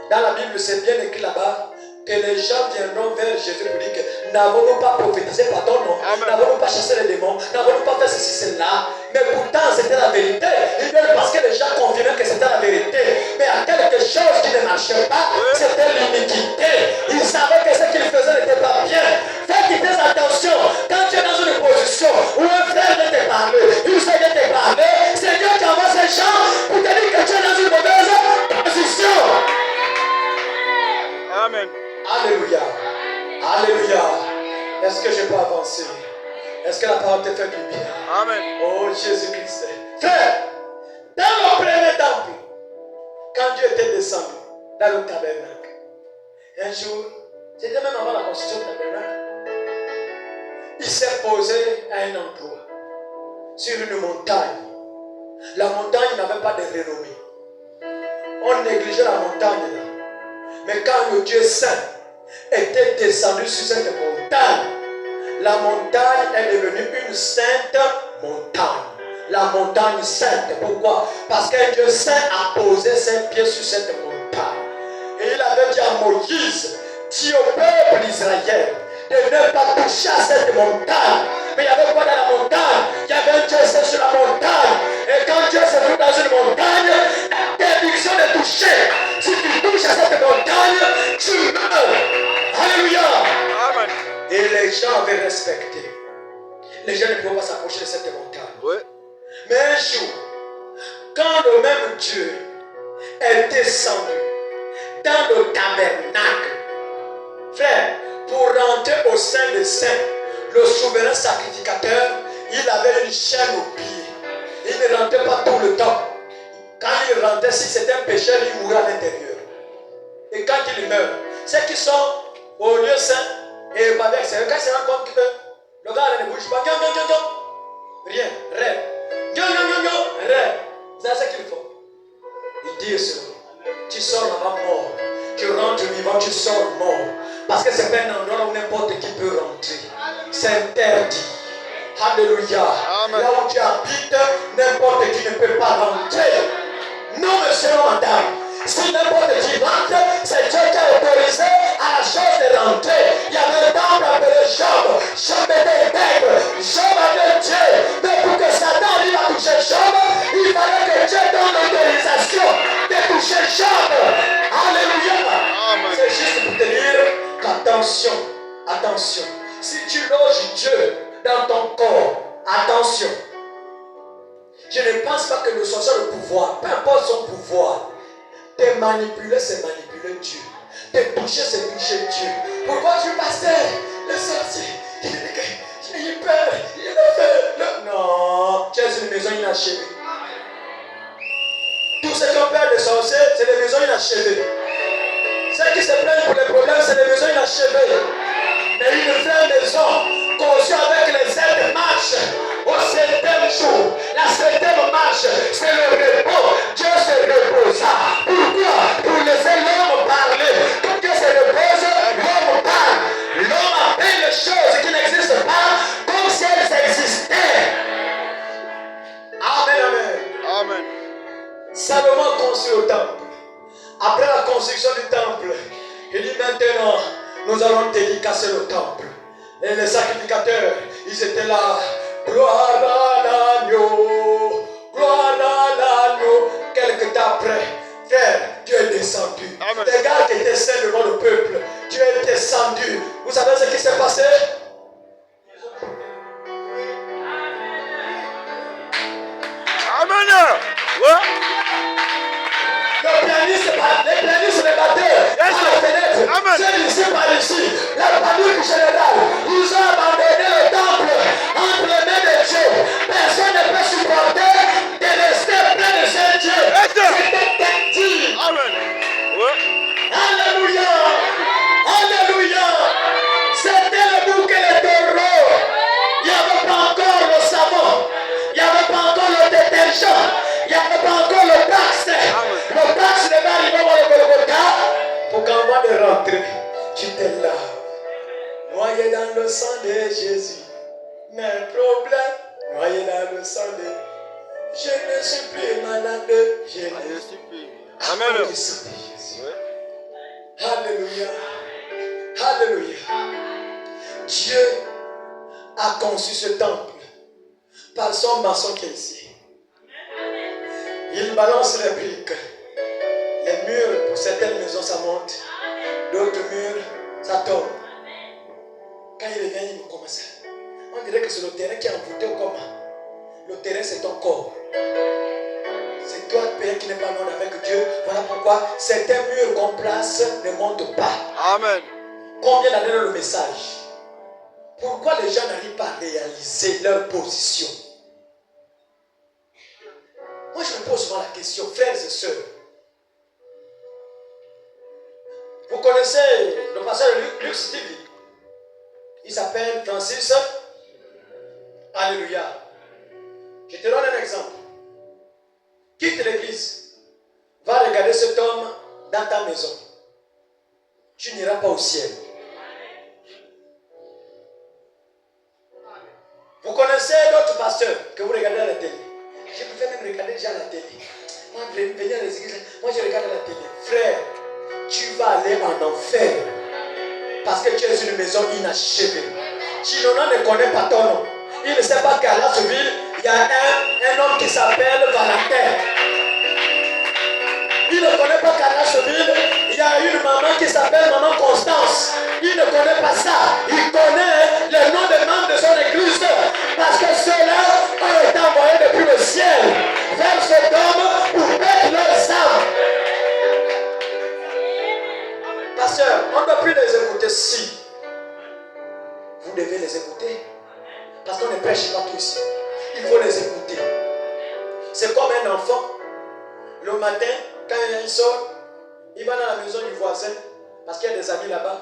Dans la Bible, c'est bien écrit là-bas que les gens viendront vers Jésus pour dire que n'avons-nous pas prophétisé par ton nom, n'avons-nous pas chassé les démons, n'avons-nous pas fait ceci, cela. Mais pourtant, c'était la vérité. Ils viennent parce que les gens confirmaient que c'était la vérité. Mais à quelque chose qui ne marchait pas, c'était l'iniquité. Ils savaient que ce qu'ils faisaient n'était pas bien. Faites attention. Quand tu es dans une position où un frère vient te parler, une sœur vient te parler, c'est Dieu qui envoie ces gens pour te dire que tu es dans une mauvaise position. Amen. Alléluia. Alléluia. Est-ce que je peux avancer? Est-ce que la parole te fait du bien? Amen. Oh Jésus-Christ. Frère, dans le premier temple, quand Dieu était descendu dans le tabernacle, un jour, c'était même avant la construction du tabernacle, il s'est posé à un endroit, sur une montagne. La montagne n'avait pas de renommée. On négligeait la montagne là. Mais quand le Dieu Saint était descendu sur cette montagne, la montagne est devenue une sainte montagne. La montagne sainte. Pourquoi? Parce qu'un Dieu Saint a posé ses pieds sur cette montagne. Et il avait dit à Moïse, dis au peuple d'Israël de ne pas toucher à cette montagne. Mais il y avait quoi dans la montagne? Il y avait un Dieu Saint sur la montagne. Et quand Dieu se trouve dans une montagne, interdiction de toucher touches à cette montagne, tu meurs. Alléluia. Amen. Et les gens avaient respecté. Les gens ne pouvaient pas s'approcher de cette montagne. Oui. Mais un jour, quand le même Dieu est descendu dans le tabernacle, frère, pour rentrer au sein des saints, le souverain sacrificateur, il avait une chaîne au pied. Il ne rentrait pas tout le temps. Quand il rentrait, si c'était un pécheur, il mourait à l'intérieur. Et quand il meurt, ceux qui sont au lieu saint et pas avec ça, quand ils se rendent compte que le gars ne bouge pas, rien, rêve. Rêve. C'est ce qu'il faut. Il dit cela. Tu sors là-bas mort. Tu rentres vivant, tu sors mort. Parce que c'est pas un endroit où n'importe qui peut rentrer. C'est interdit. Alléluia. Amen. Là où tu habites, n'importe qui ne peut pas rentrer. Non, monsieur, non, madame. Si n'importe qui rentre, c'est Dieu qui a autorisé à la chose de rentrer. Il y avait un temple appelé Job. Job était intègre. Job avait Dieu. Mais pour que Satan arrive à toucher Job, il fallait que Dieu donne l'autorisation de toucher Job. Alléluia. Amen. C'est juste pour te dire qu'attention, attention. Si tu loges Dieu dans ton corps, attention. Je ne pense pas que le sorcier a le pouvoir, peu importe son pouvoir. Te manipuler, c'est manipuler Dieu. Te toucher, c'est toucher Dieu. Pourquoi tu pasteur? Le sorcier, il peur, il le fait. Non, tu es une maison inachevée. Tous ceux qui ont peur des sorciers, c'est des maisons inachevées. Ceux qui se plaignent pour les problèmes, c'est des maisons inachevées. Mais une vraie maison, conçue avec les ailes de marche, au 7e jour, la 7e marche, c'est le repos. Dieu se reposa. Pourquoi? Pour laisser l'homme parler. Quand Dieu se repose, l'homme parle. L'homme appelle les choses qui n'existent pas comme si elles existaient. Amen, amen. Amen. Salomon construit le temple. Après la construction du temple, il dit maintenant, nous allons dédicacer le temple. Et les sacrificateurs, ils étaient là. Gloire à l'agneau, gloire à l'agneau. Quelque temps après, frère, Dieu est descendu. Amen. Les gars qui étaient saints devant le peuple, Dieu est descendu. Vous savez ce qui s'est passé? Amen. Ouais. Les pianistes, les batteurs, par les fenêtres, Amen. ceux d'ici par ici, la panique générale, ils ont abandonné le temple entre les mains de Dieu. Personne ne peut supporter de rester près de ce Dieu. C'est interdit. Amen. Ouais. Alléluia. Alléluia. C'était le bouc et le taureau. Il n'y avait pas encore le savon. Il n'y avait pas encore le détergent. Il n'y avait pas encore le taxe. Le taxe devait arriver au Golgotha pour qu'avant de rentrer, tu te laves. Noyé dans le sang de Jésus. Mes problèmes, noyé dans le sang de je ne suis plus malade. Je ne suis plus. Amen. Le sang de Jésus. Alléluia. Alléluia. Dieu a conçu ce temple par son maçon qui est ici. Il balance les briques. Les murs, pour certaines maisons, ça monte. D'autres murs, ça tombe. Quand il revient, il me commence. On dirait que c'est le terrain qui est envoûté au coma. Le terrain, c'est ton corps. C'est toi, Père, qui n'est pas loin avec Dieu. Voilà pourquoi certains murs qu'on place ne montent pas. Amen. Combien d'années dans le message? Pourquoi les gens n'arrivent pas à réaliser leur position? Moi, je me pose souvent la question, frères et sœurs. Vous connaissez le pasteur Luc Stevie? Il s'appelle Francis. Alléluia. Je te donne un exemple. Quitte l'église. Va regarder cet homme dans ta maison. Tu n'iras pas au ciel. Vous connaissez d'autres pasteurs que vous regardez à la télé. Je préfère même regarder déjà à la télé. Moi, venir à l'église, moi je regarde à la télé. Frère, tu vas aller en enfer. Parce que tu es une maison inachevée. Chilona ne connaît pas ton nom. Il ne sait pas qu'à Lasseville, il y a un homme qui s'appelle Valentin. Il ne connaît pas qu'à Lasseville, Il y a une maman qui s'appelle Maman Constance. Il ne connaît pas ça. Il connaît le nom des membres de son église. Parce que ceux-là ont été envoyés depuis le ciel vers cet homme pour mettre leurs âmes. Pasteur, on ne doit plus les écouter si. Vous devez les écouter. Parce qu'on ne prêche pas tout ici. Il faut les écouter. C'est comme un enfant. Le matin, quand il sort, il va dans la maison du voisin. Parce qu'il y a des amis là-bas.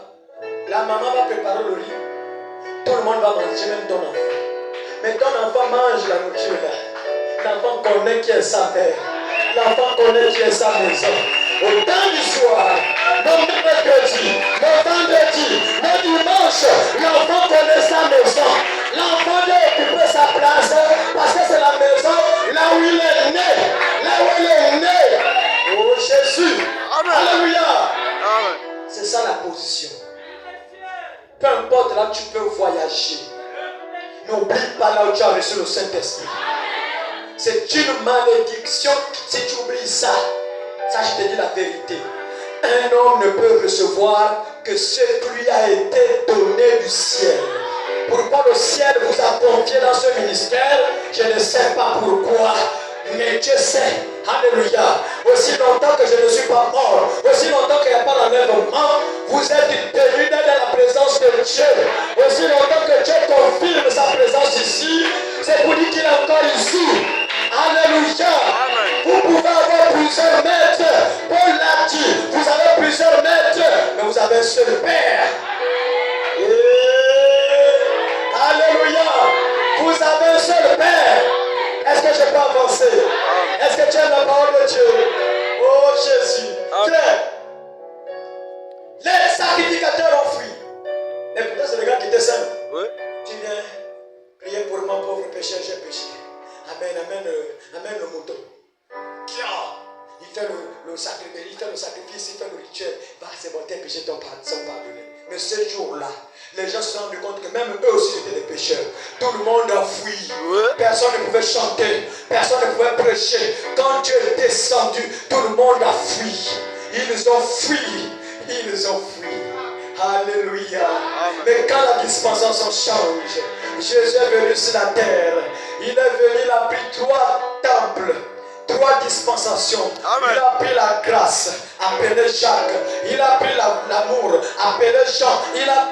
La maman va préparer le riz. Tout le monde va manger, même ton enfant. Mais ton enfant mange la nourriture là. L'enfant connaît qui est sa mère. L'enfant connaît qui est sa maison. Au temps du soir, le mercredi, le vendredi, le dimanche, l'enfant connaît sa maison. L'enfant doit occuper sa place parce que c'est la maison là où il est né. Là où il est né. Oh Jésus. Amen. Alléluia. Amen. C'est ça la position. Peu importe là où tu peux voyager. N'oublie pas là où tu as reçu le Saint-Esprit. C'est une malédiction si tu oublies ça. Ça, je te dis la vérité. Un homme ne peut recevoir que ce qui lui a été donné du ciel. Pourquoi le ciel vous a confié dans ce ministère, je ne sais pas pourquoi. Mais Dieu sait. Alléluia. Aussi longtemps que je ne suis pas mort, aussi longtemps qu'il n'y a pas d'enlèvement, vous êtes tenus dans la présence de Dieu. Aussi longtemps que Dieu confirme sa présence ici, c'est pour dire qu'il est encore ici. Alléluia. Vous pouvez avoir plusieurs maîtres. Paul l'a dit. Vous avez plusieurs maîtres, mais vous avez un seul Père. Alléluia. Vous avez un seul Père. Est-ce que je peux avancer? Est-ce que tu aimes la parole de Dieu? Oh Jésus. Tiens. Les sacrificateurs ont fui. Mais pourtant c'est le gars qui était seul. Oui. Tu viens prier pour moi, pauvre pécheur, j'ai péché. Amène le mouton. Il fait le sacrifice, il fait le rituel. Bah, c'est bon, tes péchés sont pardonnés. Mais ce jour-là, les gens se sont rendus compte que même eux aussi étaient des pécheurs. Tout le monde a fui. Personne ne pouvait chanter. Personne ne pouvait prêcher. Quand Dieu est descendu, tout le monde a fui. Ils ont fui. Ils ont fui. Alléluia. Mais quand la dispensation change, Jésus est venu sur la terre. Il est venu, il a pris 3 temples. 3 dispensations. Amen. Il a pris la grâce, appelé Jacques. Il a pris l'amour, appelé Jean. Il a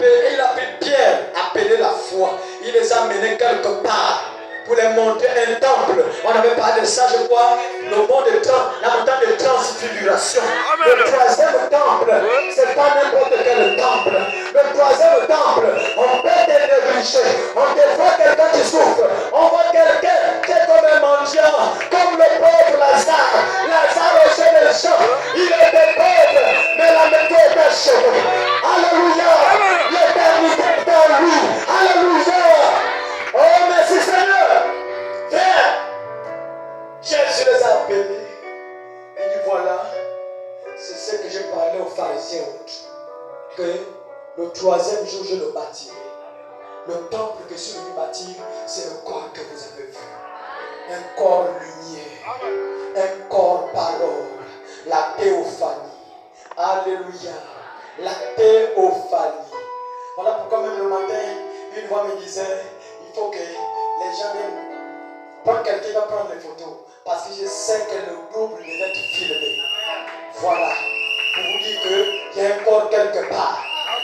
pris Pierre, appelé la foi. Il les a menés quelque part pour les monter un temple. On avait parlé de ça, je crois, le mont de la montagne de transfiguration. Amen. Le 3e temple, c'est pas n'importe quel temple. Le 3e temple, on peut te négliger. On te voit quelqu'un qui souffre. On voit quelqu'un qui est comme un mendiant, comme le pauvre Lazare. Lazare chez les gens, il était pauvre, mais la maison était achevée. Alléluia. L'éternité est en lui. Alléluia. Oh, merci Seigneur. Viens. Jésus les a appelés. Il dit voilà, c'est ce que j'ai parlé aux pharisiens. Que le 3e jour, je le bâtirai. Le temple que je suis venu bâtir, c'est le corps que vous avez vu. Un corps lumière. Un corps parole. La théophanie. Alléluia. La théophanie. Voilà pourquoi même le matin, une voix me disait, il faut que les gens viennent prendre quelqu'un qui va prendre les photos. Parce que je sais que le double devait être filmé. Voilà. Pour vous dire qu'il y a un corps quelque part.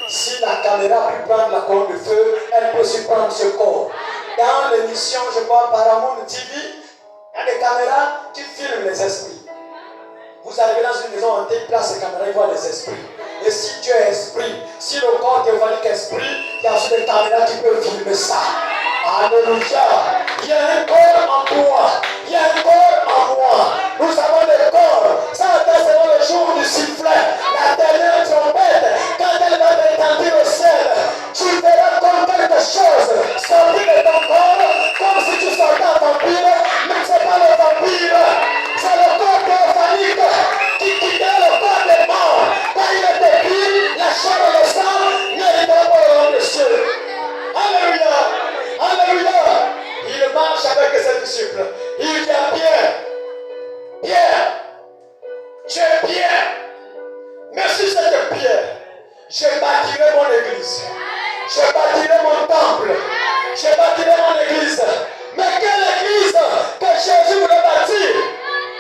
Si la caméra peut prendre la colonne de feu, elle peut aussi prendre ce corps. Dans l'émission, je crois, Paramount TV, il y a des caméras qui filment les esprits. Vous arrivez dans une maison hantée, il place les caméras, il voit les esprits. Et si tu es esprit, si le corps théophanique esprit, il y a aussi des caméras qui peuvent filmer ça. Alléluia. Il y a un corps en toi. Il y a un corps en moi. Nous avons des corps. Ça attend selon le jour du sifflet. La dernière trompette, quand elle va retentir au ciel, tu verras comme quelque chose sortir de ton corps, comme si tu sortais un vampire, mais ce n'est pas le vampire. C'est le corps théophanique qui quittait le corps des morts. Quand il était pris, la chair et le sang n'étaient pas au nom de Dieu. Alléluia. Alléluia. Il marche avec ses disciples. Il dit à Pierre, Pierre, Je bâtirai mon église. Je bâtirai mon temple. Je bâtirai mon église. Mais quelle église que Jésus voulait bâtir?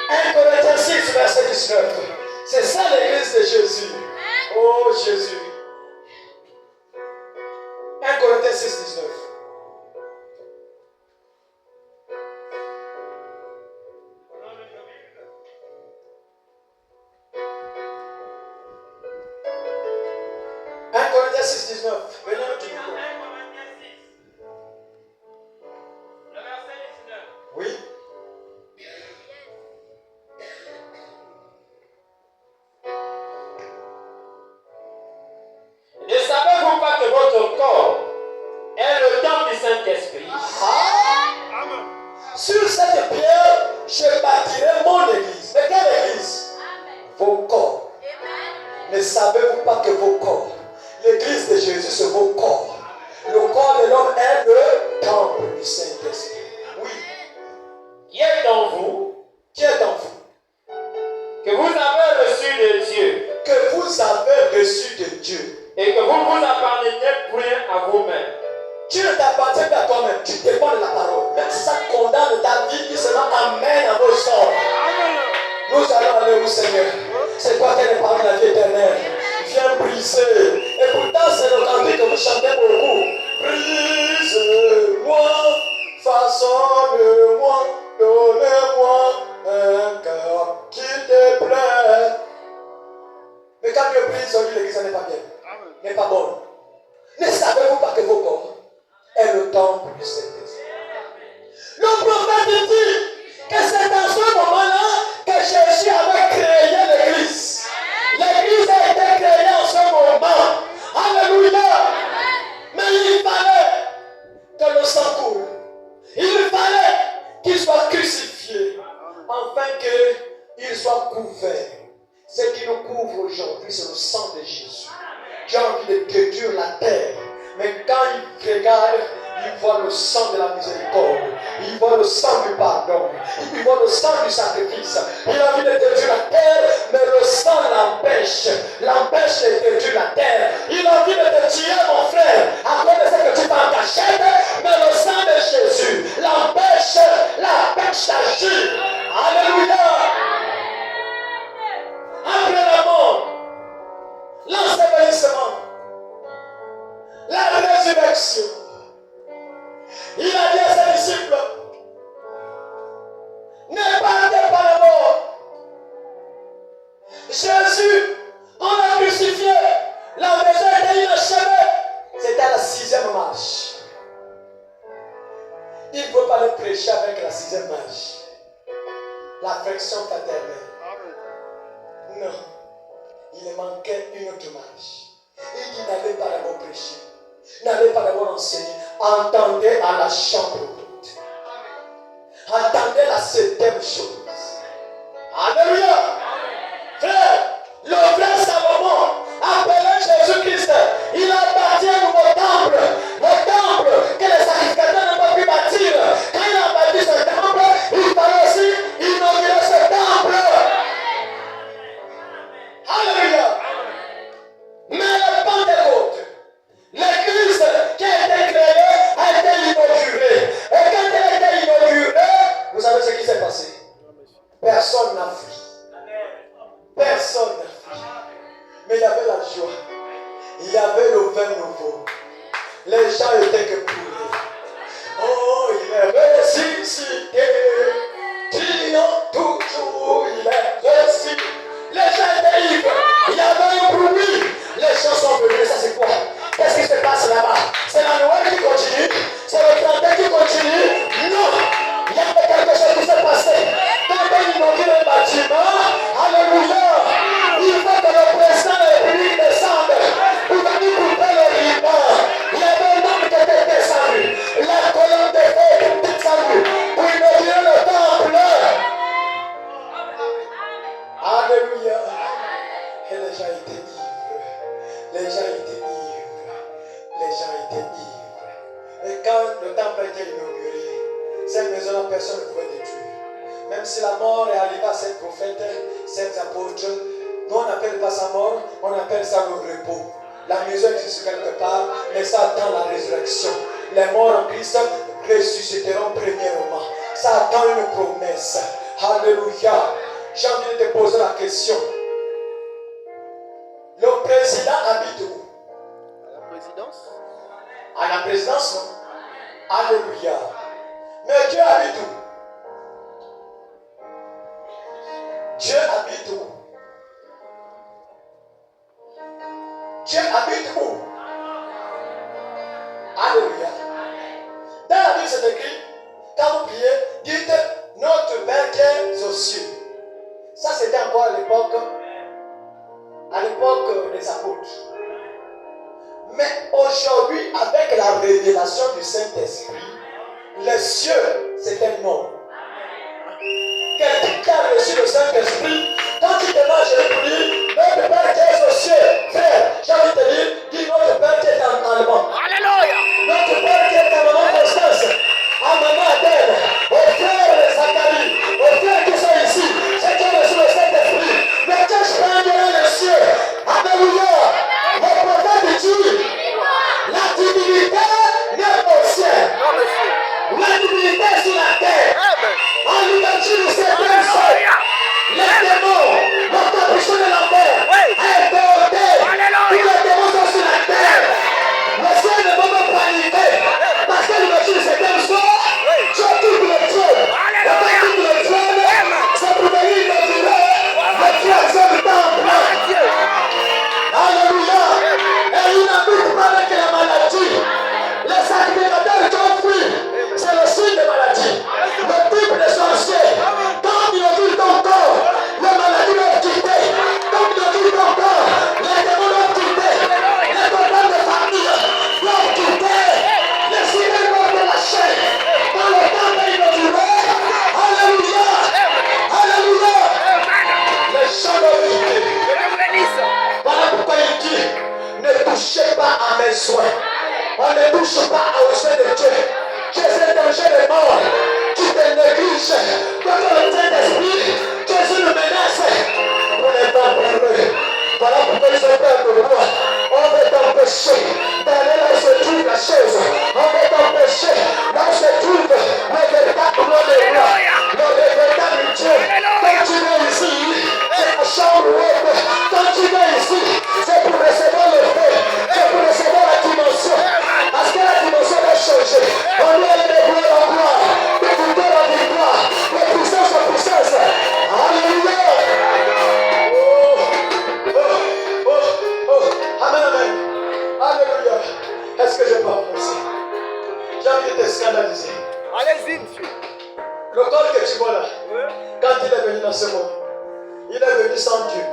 1 Corinthiens 6, verset 19. C'est ça l'église de Jésus. Oh Jésus. 1 Corinthiens 6, 19. Corinthiens 6, 19. Venez du micro. Le verset 19. Oui. Ne savez-vous pas que votre corps est le temple du Saint-Esprit? Amen. Sur cette pierre, je bâtirai mon église. Mais quelle église? Vos corps. Ne savez-vous pas que vos corps, l'église de Jésus, c'est vos corps. Le corps de l'homme est le temple du Saint-Esprit. Oui. Qui est en vous, Qui est en vous? que vous avez reçu de Dieu, Que vous avez reçu de Dieu. et que vous ne vous appartenez point à vous-même. Tu ne t'appartiens pas à toi-même. Tu dépends de la parole. Même si ça condamne ta vie, dis seulement Amen à vos sorts. Nous allons aller au Seigneur. C'est quoi qu'elle est parole de la vie éternelle? Viens briser. Et pourtant, c'est le cantique que vous chantez beaucoup. Brise-moi, façonne-moi, donne-moi un cœur qui te plaît. Mais quand Dieu brise, on dit l'église n'est pas bien, n'est pas bonne. Ne savez-vous pas que vos corps est le temple du Saint-Esprit? Le prophète dit que c'est dans ce moment-là que Jésus avait créé l'église. L'église a été créée en ce moment. Alléluia. Mais il fallait que le sang coule. Il fallait qu'il soit crucifié afin qu'il soit couvert. Ce qui nous couvre aujourd'hui, c'est le sang de Jésus. J'ai envie de détruire la terre. Mais quand il regarde, il voit le sang de la miséricorde. Il voit le sang du pardon. Il voit le sang du sacrifice. Il a envie de détruire la terre, mais le sang l'empêche. L'empêche de détruire la terre. Il a envie de te tuer, mon frère, à cause de ce que tu fais en cachette, mais le sang de Jésus l'empêche d'agir. Alléluia. Après la mort, l'ensevelissement, la résurrection. Il a dit à ses disciples, ne partez pas la mort. Jésus, on l'a crucifié. La maison était inachevée. C'était à la 6e marche. Il ne faut pas le prêcher avec la 6e marche. L'affection paternelle. Non. Il manquait une autre marche. Il dit n'allez pas d'abord prêcher. N'allez pas d'abord enseigner. Entendez à la chambre haute. Entendez la 7e chose. Alléluia. Frère, le vrai Salomon, appelé Jésus-Christ, il a bâti un nouveau temple. Le temple que les sacrificateurs n'ont pas pu bâtir. Quand il a bâti ce temple, il fallait aussi inaugurer ce temple. Alléluia. Mais la Pentecôte, l'église qui a été créée a été inaugurée. Et quand elle a été inaugurée, vous savez ce qui s'est passé? Personne n'a fui. Personne n'a fui. Mais il y avait la joie. Il y avait le vin nouveau. Les gens étaient que pourris. Oh, il est ressuscité. Crions toujours, il est ressuscité. Les gens étaient ivres. Il y avait un bruit. Les gens sont venus. Ça c'est quoi? Qu'est-ce qui se passe là-bas? C'est la Noël qui continue? C'est le 31 qui continue? Non! Il y avait quelque chose qui s'est passé. Quand on inaugure un bâtiment, alléluia, il faut que le président de la République descende pour venir couper le ruban. Il y avait un homme qui était descendu. La colonne de feu était descendue pour inaugurer le temple. Alléluia. Et les gens étaient ivres. Les gens étaient ivres. Les gens étaient ivres. Et quand le temple a été inauguré, cette maison-là, personne ne pouvait détruire. Même si la mort est arrivée à cette prophète, ces apôtres, nous on n'appelle pas ça mort, on appelle ça le repos. maison existe quelque part, mais ça attend la résurrection. Les morts en Christ ressusciteront premièrement. Ça attend une promesse. Alléluia. J'ai envie de te poser la question. Le président habite où? À la présidence. À la présidence, non? Alléluia. Mais Dieu habite où? Dieu habite où? Dieu habite où? Alléluia. Dans la Bible, c'est écrit, quand vous priez, dites notre Père qui est aux cieux. Ça, c'était encore à l'époque des apôtres. Mais aujourd'hui, avec la révélation du Saint-Esprit, les cieux, c'est un nom. Quelqu'un qui a reçu le Saint-Esprit, quand tu demandes, je vais te dire, notre Père qui est aux cieux, frère, j'ai envie de te dire, dis notre Père qui est en allemand. Alléluia. Notre Père qui est à maman Constance, à maman Adèle, aux frères Zacharie, aux frères qui sont ici, ceux qui ont reçu le Saint-Esprit, ne cache pas dans les cieux. Alléluia. Le prophète dit, la divinité n'est pas au ciel. La divinité est sur la terre. En l'ouverture de ces personnes, les démons, l'autorité de l'enfer est dérobée. Tous les démons sont sur la terre. Le ciel ne va pas paniquer. Parce que l'ouverture de ces personnes, tu occupes le trône. On occupe le trône, c'est pour venir inaugurer le troisième temple. Alléluia. Et il n'habite pas avec la maladie. Les sacrificateurs qui ont fui, c'est le signe de maladie. Le type de sorcier. Quand il occupe ton corps, la maladie doit quitter. Quand il occupe ton corps, les démons doivent quitter. Les problèmes de famille doivent quitter. Les signes doivent te lâcher. Dans le temps inauguré. Alléluia. Alléluia. Les gens doivent quitter. Voilà pourquoi il dit, ne touchez pas à mes soins. On ne touche pas aux soins de Dieu. Tu es un danger de mort. Tu te négliges. Contre le Saint-Esprit, tu es une menace pour les vaincus. Voilà pourquoi ils ont peur de moi. On veut t'empêcher d'aller là où se trouve la chose. On veut t'empêcher là où se trouve le véritable nom de roi. Le véritable Dieu. Quand tu viens ici, c'est la chambre haute. Quand tu viens ici, c'est pour recevoir le feu. C'est pour recevoir la dimension. Parce que la dimension va changer. On doit aller de gloire en gloire, de victoire en victoire, de puissance en puissance. Alléluia. Amen, amen. Alléluia. Est-ce que je peux applaudir? J'ai envie de te scandaliser. Allez-y, monsieur. Le corps que tu vois là, quand il est venu dans ce monde, il est venu sans Dieu.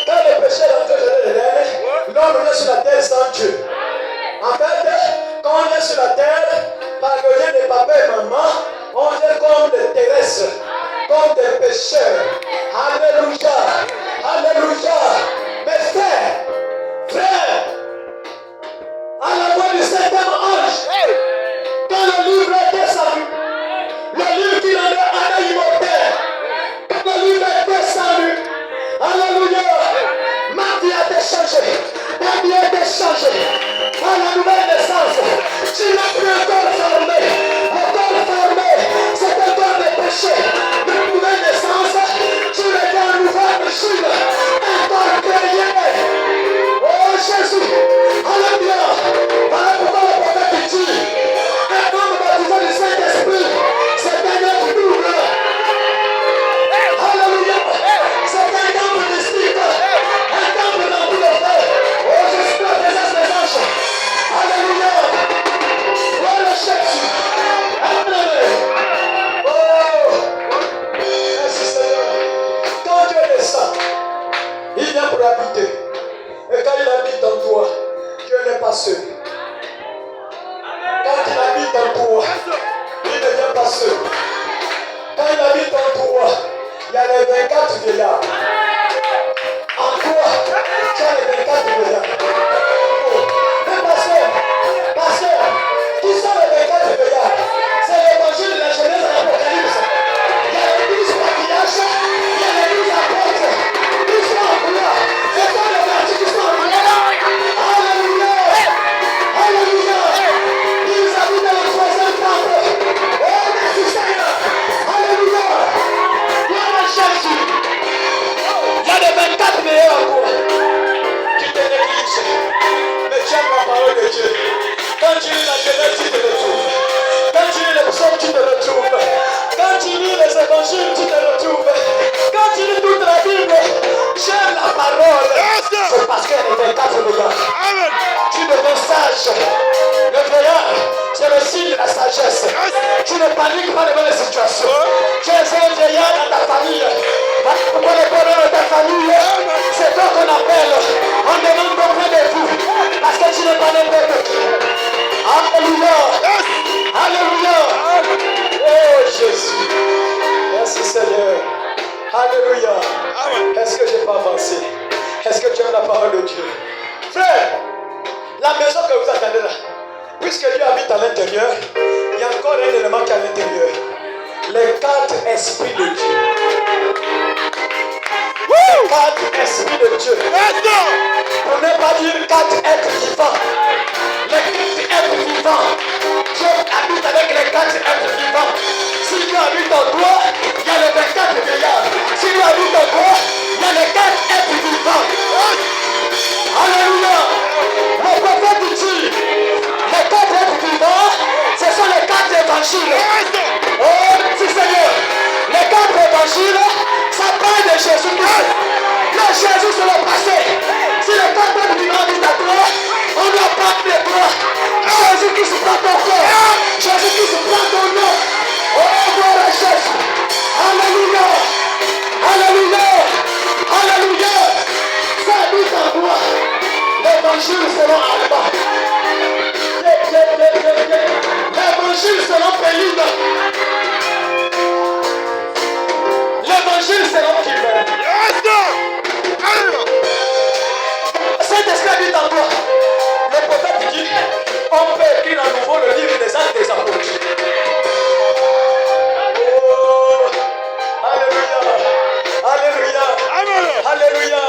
Quand le péché est entré dans les rêves, l'homme vient sur la terre sans Dieu. En fait, quand on est sur la terre, par le lien de papa et maman, on est comme des terrestres, comme des pécheurs. Alléluia. Alléluia. Mes frères, à la voix du septième ange, quand le livre est descendu, le livre qui en est immortel, quand le livre est descendu, alléluia, ma vie a été changée, ta vie a été changée, par la nouvelle naissance, tu n'as plus un corps formé, c'est un corps de péché, une nouvelle naissance, tu es dans une nouvelle machine, un corps créé, oh Jésus, alléluia, voilà pourquoi le prophète dit, un homme baptisé du Saint-Esprit, c'est un homme double. Alléluia. C'est un temple mystique. Un temple rempli de feu. Oh, je suis la présence des anges. Alléluia. Oh, le Jésus. Amen. Oh. Merci Seigneur. Quand Dieu descend, il vient pour habiter. Et quand il habite en toi, Dieu n'est pas seul. Quand il habite en toi, il ne vient pas seul. Quand il habite en toi, il y a les 24 vieillards. En toi, tu as les 24 vieillards. Mais pasteur, qui sont les 24 vieillards? C'est l'évangile de la Genèse et l'Apocalypse. Il y a l'église patriarche, il y a l'église apôtre. Ils sont en gloire. parole, Yes, sir. c'est parce qu'elle est 24 veillants. Amen. Tu deviens sage. Le veilleur, c'est le signe de la sagesse. Yes. Tu ne paniques pas devant les situations. Tu es un veilleur dans ta famille. Pour le bonheur de ta famille, c'est toi qu'on appelle. On demande auprès de vous. Parce que tu n'es pas n'importe qui. Alléluia. Yes. Alléluia. Oh Jésus. Merci Seigneur. Alléluia. Amen. Est-ce que je peux avancer? Est-ce que tu aimes la parole de Dieu? Frère, la maison que vous attendez là, puisque Dieu habite à l'intérieur, il y a encore un élément qui est à l'intérieur. Les 4 esprits de Dieu. Les 4 esprits de Dieu. Yes, sir. Pour ne pas dire 4 êtres vivants. Les 4 êtres vivants. Dieu habite avec les 4 êtres vivants. Si Dieu habite en toi, il y a les 24 vieillards. Si Dieu habite en toi, il y a les 4 êtres vivants. Alléluia. Le prophète dit, les 4 êtres vivants, ce sont les 4 évangiles. Oh, si Seigneur, les 4 évangiles, ça parle de Jésus-Christ. Le Jésus sur le passé. Si les 4 êtres vivants disent à toi, on doit parler de toi. Jésus-Christ prend ton corps. Jésus-Christ prend ton nom. Oh, gloire à Jésus. Alléluia. Alléluia. Alléluia. Ça dit en toi. L'évangile selon Alba. L'évangile selon Péline. L'évangile selon Kilmer. Yes, sir. Amen. Saint-Esprit habite en toi. Le prophète dit, on peut écrire à nouveau le livre des actes des apôtres. Oh, alléluia. Alléluia. Amen. Alléluia.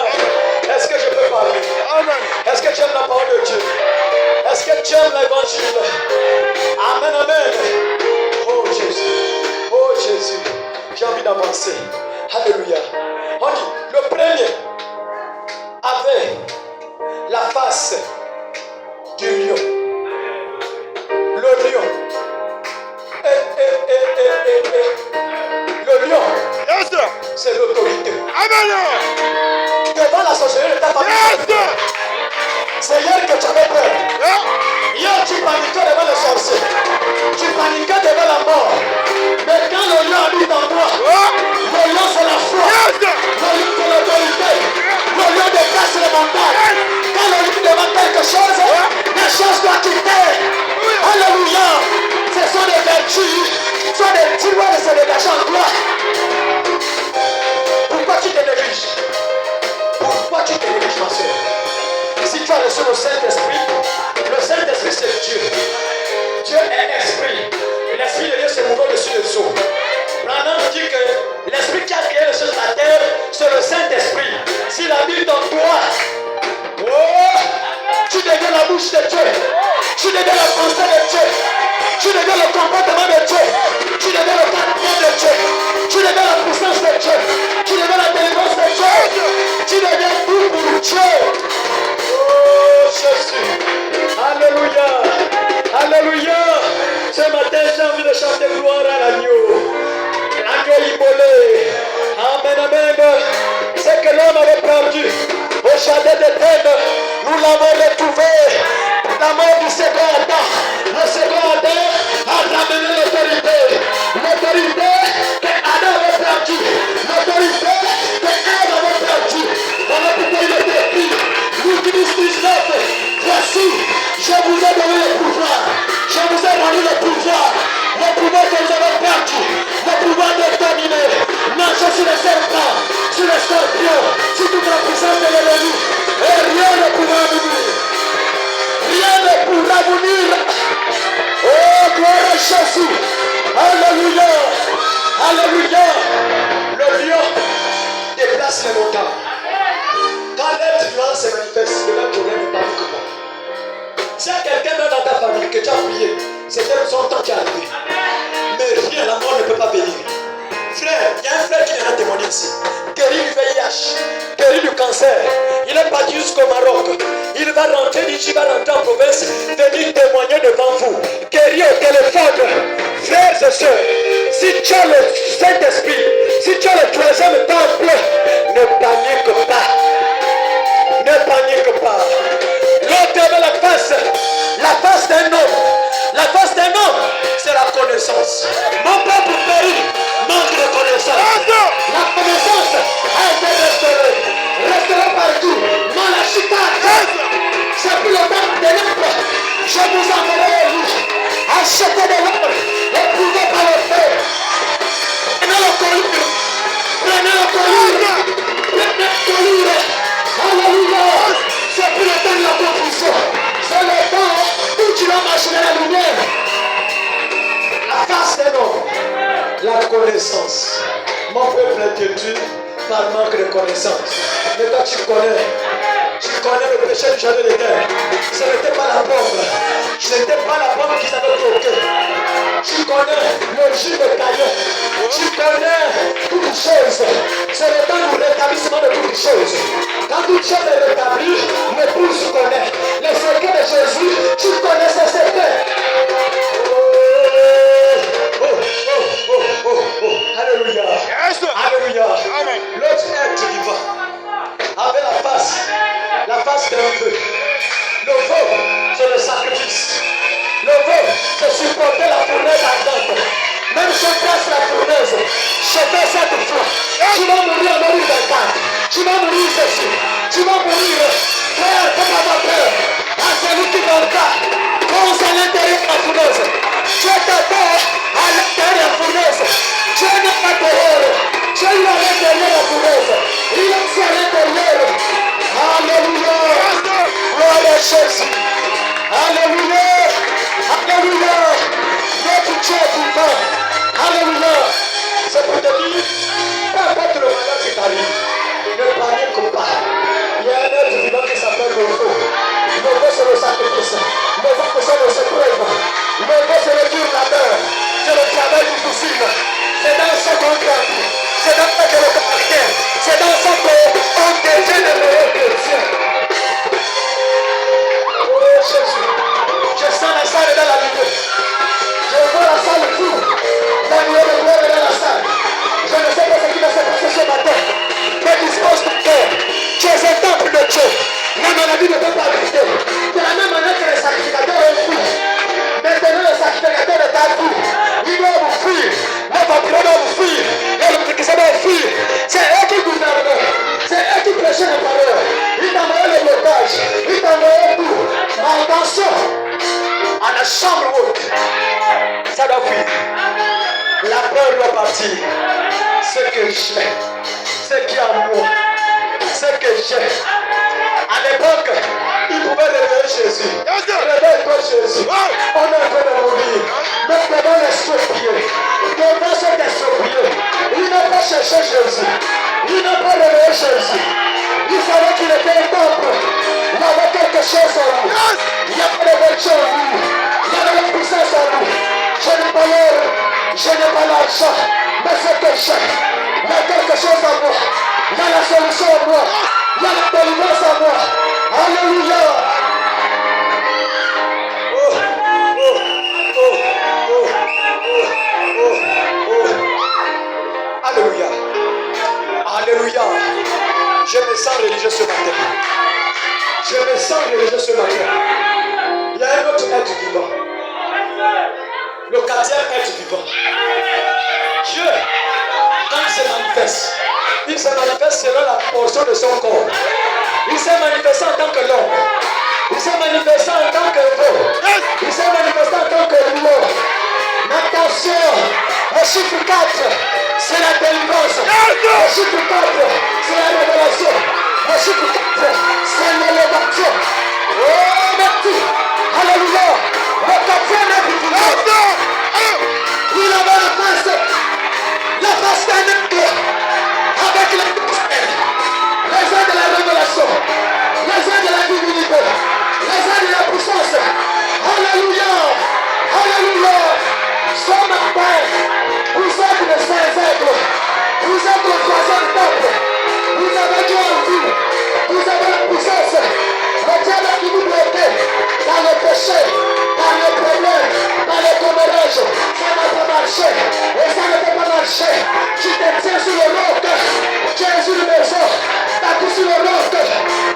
Est-ce que je peux parler? Amen. Est-ce que tu aimes la parole de Dieu? Est-ce que tu aimes l'évangile? Amen, amen. Oh Jésus. Oh Jésus. J'ai envie d'avancer. Alléluia. On dit, le premier avait la face du lion. Le lion. Le lion, Yes, sir. c'est l'autorité. Amen. Devant la sorcellerie de ta famille. Yes, sir. C'est hier que tu avais peur. Yeah. Hier, tu paniquais devant le sorcier. Tu paniquais devant la mort. Mais quand le lion habite en toi, le lion c'est la foi. Yes, sir. Le lion c'est l'autorité. Le lion dépasse les montagnes. Quand le lion demande quelque chose, la chose doit quitter. Alléluia. Ce sont des vertus. Ce sont des petits lois de se dégager en toi. Pourquoi tu te négliges? Pourquoi tu te négliges, ma soeur? Si tu as reçu le Saint-Esprit c'est Dieu. Dieu est esprit. L'Esprit de Dieu se mouvant dessus dessous. Branham dit que l'Esprit qui a créé les choses de la terre, c'est le Saint-Esprit. S'il habite en toi, oh, tu deviens la bouche de Dieu. Tu deviens la pensée de Dieu. Tu deviens le comportement de Dieu. Tu deviens le caractère de Dieu. Tu deviens la puissance de Dieu. Tu deviens la délivrance de Dieu. Tu deviens tout pour Dieu. Oh Jésus. Alléluia. Alléluia. Ce matin, j'ai envie de chanter gloire à l'agneau. L'agneau immolé. Amen, amen. C'est que l'homme avait perdu au jardin d'Éden. Nous l'avons retrouvé. La mort du second Adam. Le second Adam a ramené l'autorité. L'autorité que Adam avait perdu. L'autorité que Ève avait perdu. Voilà pourquoi il était écrit. Luc 19. Voici, je vous ai donné le pouvoir. Je vous ai donné le pouvoir. Le pouvoir que vous avez perdu. Le pouvoir de dominer. Marchez sur les serpents, sur les scorpions, sur toute la puissance de l'ennemi. Et rien ne pourra vous nuire. Rien ne pourra vous nuire. Oh, gloire à Jésus. Alléluia. Alléluia. Le lion déplace les montagnes. Quand l'être vivant se manifeste, le même problème n'est pas vu que moi. S'il y a quelqu'un dans ta famille que tu as oublié, c'est son temps qui est arrivé. Mais rien, la mort ne peut pas venir. Frère, il y a un frère qui vient témoigner ici. Guéri du VIH, guéri du cancer. Il est parti jusqu'au Maroc. Il va rentrer d'ici, il va rentrer en province, venir témoigner devant vous. Guéri au téléphone. Frères et sœurs, si tu as le Saint-Esprit, si tu as le troisième temple, ne panique pas. C'est plus le temps de ténèbres. Je vous enverrai lui. Achetez de l'or, éprouvez par le feu. Prenez le collier. Prenez le collier. Prenez le collier. Alléluia. C'est plus le temps de la confusion. C'est le temps où tu vas marcher dans la lumière. La face d'un homme. La connaissance. Mon peuple est détruit par manque de connaissance. Mais toi tu connais le péché du jardin d'Éden. Ce n'était pas la pomme. Ce n'était pas la pomme qu'ils avaient bloquée. Tu connais le jus de Caïn. Tu connais toutes les choses. C'est le temps du rétablissement de toutes les choses. Quand toute chose est rétablie, l'épouse connaît. Les secrets de Jésus, tu connais ces secrets. Alléluia. Yes, sir. Alléluia. Amen. L'autre être vivant avait la face d'un feu. Le feu, c'est le sacrifice. Le feu, c'est supporter la fournaise ardente. Même si on passe la fournaise, je fais cette foi. Tu vas mourir en mourir d'un temps. Tu vas mourir ceci. Tu vas mourir. Frère, faut pas avoir peur. À celui qui vaincra, cause à l'intérieur de la fournaise. Tu t'attends à l'intérieur de la fournaise. Tu n'es pas dehors. Tu es à l'intérieur de la fournaise. Il est aussi à l'intérieur. Alléluia. Gloire à Jésus. Alléluia. Alléluia. Notre Dieu est vivant. Alléluia. C'est pour te dire, peu importe le malheur qui t'arrive, ne panique pas. Il y a un être vivant qui s'appelle le feu. Le feu, c'est le sacrifice. Le feu, c'est le épreuve. Le feu, c'est le dur labeur. C'est le travail difficile. C'est dans ce qu'on grandit. C'est dans ce que le caractère. C'est dans ce qu'on devient le meilleur chrétien. Oh Jésus. Je sens la salle dans la lumière. Je vois la salle tout. La lumière de gloire est dans la salle. Je ne sais pas ce qui va se passer ce matin. Mais dispose ton cœur. Tu es un temple de Dieu. La maladie ne peut pas habiter. De la même manière que les sacrificateurs ont fui. Maintenant le sacrificateur est à vous. Il doit vous fuir. Les vampires doivent vous fuir. Les antichrists doivent vous fuir. C'est eux qui gouvernent. C'est eux qui prêchent la parole. Ils t'envoient le blocage. Ils t'envoient tout. Mais attention. À la chambre haute. Ça doit fuir. La peur doit partir. Ce que j'ai. Ce qui est en moi. Ce que j'ai. À l'époque, ils pouvaient réveiller Jésus. Réveille-toi Jésus. On est en train de mourir. Mais devant l'estropié. Devant cet estropié. Il n'a pas cherché Jésus. Il n'a pas réveillé Jésus. Il savait qu'il était un temple. Il y avait quelque chose en lui. Il y avait des vertus en lui. Il y avait la puissance en lui. Je n'ai pas l'or. Je n'ai pas l'argent. Mais c'est que j'ai. Il y a quelque chose en moi. Il y a la solution en moi. Il y a la délivrance en moi. Alléluia. Oh, oh, oh, oh, oh, oh, oh. Alléluia. Alléluia. Je me sens religieux ce matin. Je me sens religieux ce matin. Il y a un autre être vivant. Le quatrième être vivant. Dieu, quand il se manifeste, selon la portion de son corps. Il s'est manifesté en tant que l'homme. Il s'est manifesté en tant que veau. Il s'est manifesté en tant que lion. Attention, le chiffre 4, c'est la délivrance. Le chiffre 4, c'est la révélation. Le chiffre 4, c'est l'élévation. Oh, merci. Alléluia. Le quatrième est vivant. Il avait la face d'un aigle avec les ailes de la révélation, les ailes de la divinité, les ailes de la puissance. Alléluia, alléluia. Ce matin, vous êtes les saints aigles, vous êtes le troisième temple, vous avez Dieu en vous, vous avez la puissance. Le diable qui vous bloque dans le péché, dans les problèmes, dans les commérages, ça n'a pas marché, et ça ne peut pas marcher. Tu te tiens sur le roc, tu es sur une maison, t'appuies sur le roc,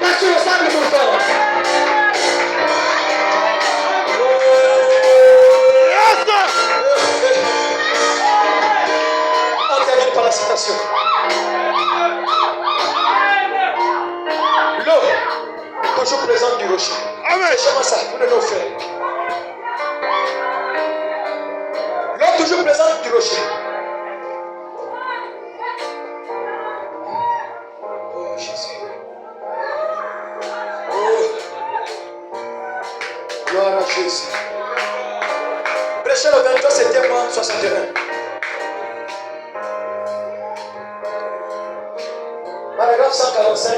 pas sur le sable mouvant. On termine par la citation. L'eau est toujours présente du rocher. Amen. C'est comment ça, pour nos frères. L'eau toujours présente du rocher. Oh Jésus. Oh. Gloire à Jésus. Prêchez le 23 septembre 61. Paragraphe 145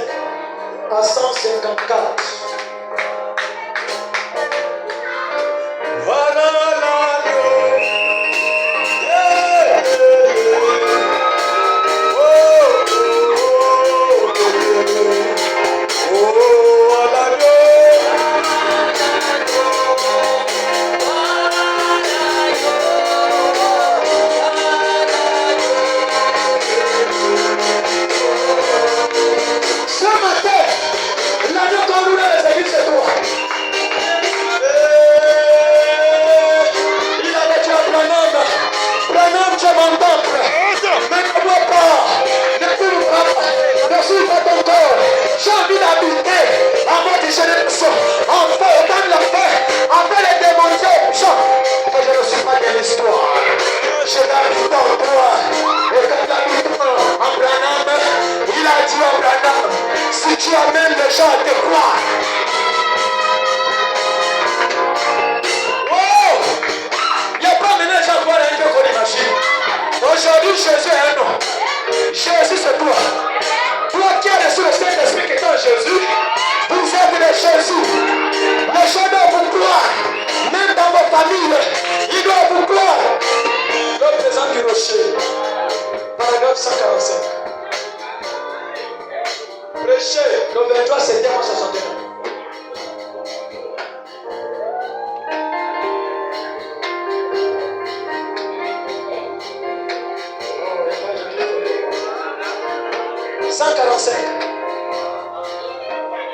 à 154. Voilà l'agneau. Yeah, oh, l'agneau. Ce matin, l'agneau qu'on loue dans les églises, c'est toi. Il a dit à Branham, Branham, tu es mon temple, mais ne bois pas, ne fume pas, ne suis pas ton corps. J'ai envie d'habiter en mode génération, en feu, dans le feu, en fait les démontrer aux gens que je ne suis pas de l'histoire. Je l'habite en toi. Et quand j'habite en Branham, il a dit à Branham, si tu amènes les gens à te croire, il n'y a pas maintenant les gens à croire à un Dieu qu'on imagine. Aujourd'hui, Jésus est un nom. Jésus, c'est toi. Toi qui as reçu le Saint-Esprit qui est en Jésus, vous êtes de Jésus. Les gens doivent vous croire. Même dans vos familles, ils doivent vous croire. Le présent du rocher. Paragraphe 145. Prêchez le 23 septembre 61.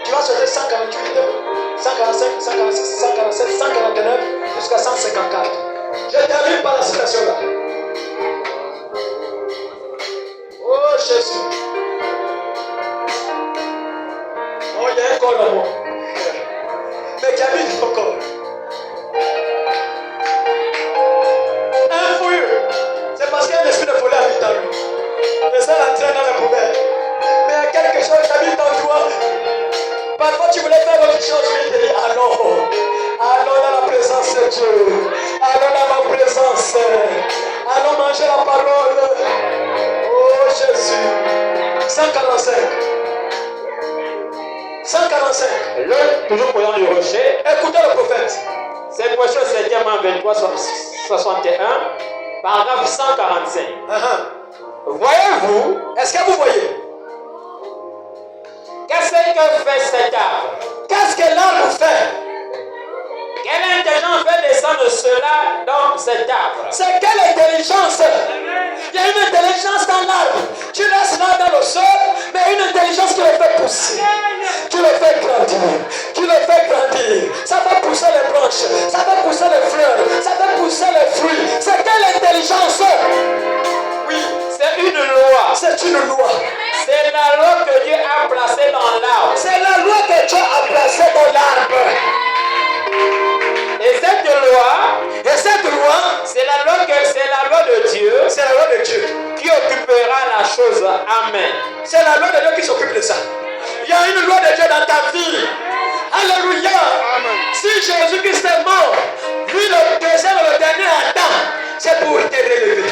Tu vas sauter 148, 145, 146, 147, 149 jusqu'à 154. Je termine par la citation là. Oh Jésus. Oh, il y a un corps en moi. Mais qui habite ton corps. Un fouilleux. C'est parce qu'il y a un esprit de folie habite en lui. Et ça l'entraîne dans la poubelle. Mais il y a quelque chose qui habite en toi. Parfois tu voulais faire autre chose, mais il te dit allons dans la présence de Dieu. Allons dans ma présence. Allons manger la parole. Oh Jésus. 145. 145. Toujours posant du rocher. Écoutez le prophète. C'est Proche 7e en 23, 61, paragraphe 145. Voyez-vous, Est-ce que vous voyez? qu'est-ce que fait cet arbre? Qu'est-ce que l'arbre fait? Quelle intelligence fait descendre cela dans cet arbre? C'est quelle intelligence? Il y a une intelligence dans l'arbre. Tu laisses l'arbre dans le sol, mais une intelligence qui le fait pousser. Qui le fait grandir. Qui le fait grandir. Ça fait pousser les branches. Ça fait pousser les fleurs. Ça fait pousser les fruits. C'est quelle intelligence? Oui, C'est une loi. c'est une loi. C'est la loi que Dieu a placée dans l'arbre. C'est la loi que Dieu a placée dans l'arbre. Et cette loi, c'est la loi de Dieu, C'est la loi de Dieu. qui occupera la chose. Amen. C'est la loi de Dieu qui s'occupe de ça. Il y a une loi de Dieu dans ta vie. Alléluia. Si Jésus-Christ est mort, lui le deuxième et le dernier Adam, c'est pour te relever.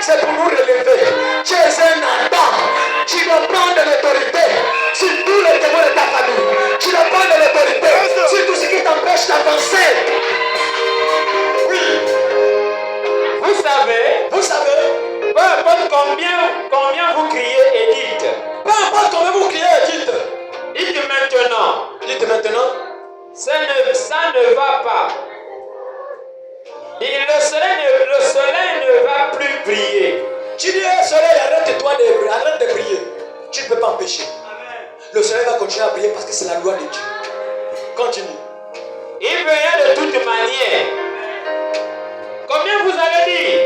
C'est pour nous relever. Tu es un Adam. Tu dois prendre l'autorité sur tous les témoins de ta famille. Tu dois prendre l'autorité sur tout ce qui t'empêche d'avancer. Oui. Vous savez, peu importe combien vous criez et dites. Peu importe combien vous criez et dites. Dites maintenant. Dites maintenant. Ça ne va pas. Et le soleil ne va plus briller. Tu dis au soleil, arrête-toi arrête de briller. Tu ne peux pas empêcher. Le soleil va continuer à briller parce que c'est la loi de Dieu. Continue. Il verra de toute manière. Combien vous avez dit?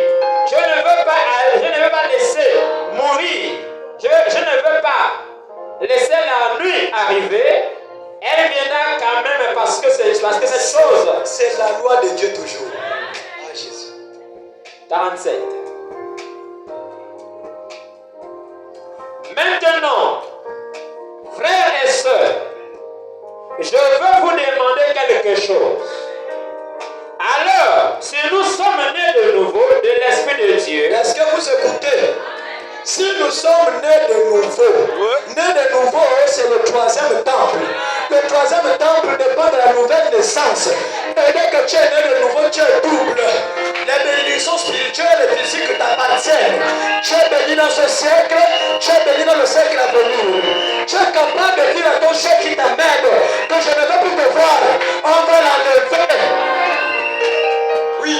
Je ne veux pas laisser mourir. Je ne veux pas laisser la nuit arriver. Elle viendra quand même parce que parce que cette chose. C'est la loi de Dieu toujours. Ah, Jésus. 47. Maintenant, frères et sœurs, je veux vous demander quelque chose. Alors, si nous sommes nés de nouveau de l'Esprit de Dieu, Est-ce que vous écoutez? Si nous sommes nés de nouveau, nés de nouveau, c'est le troisième temple. Le troisième temple dépend de la nouvelle naissance. Et dès que tu es né de nouveau, tu es double. Les bénédictions spirituelles et physiques t'appartiennent. Tu es béni dans ce siècle, tu es béni dans le siècle à venir. Tu es capable de dire à ton chef qui t'amène que je ne veux plus te voir. On va l'enlever. Oui.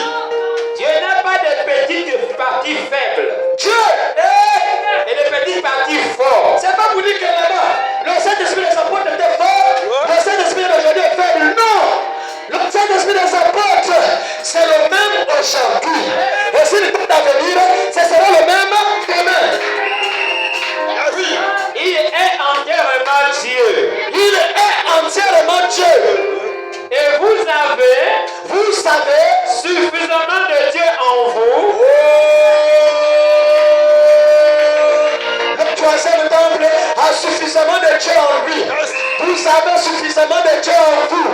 Dieu n'a pas de petites parties faibles Dieu et de petites parties fortes. c'est pas vous dire que là-bas, le Saint-Esprit des apôtres était fort, le Saint-Esprit d'aujourd'hui est faible. Non! Le Saint-Esprit des apôtres, c'est le même aujourd'hui. Et s'il peut venir, ce sera le même demain. Oui. Il est entièrement Dieu. Il est entièrement Dieu. Et Vous savez, suffisamment de Dieu en vous. Le troisième temple a suffisamment de Dieu en lui. Vous avez suffisamment de Dieu en vous.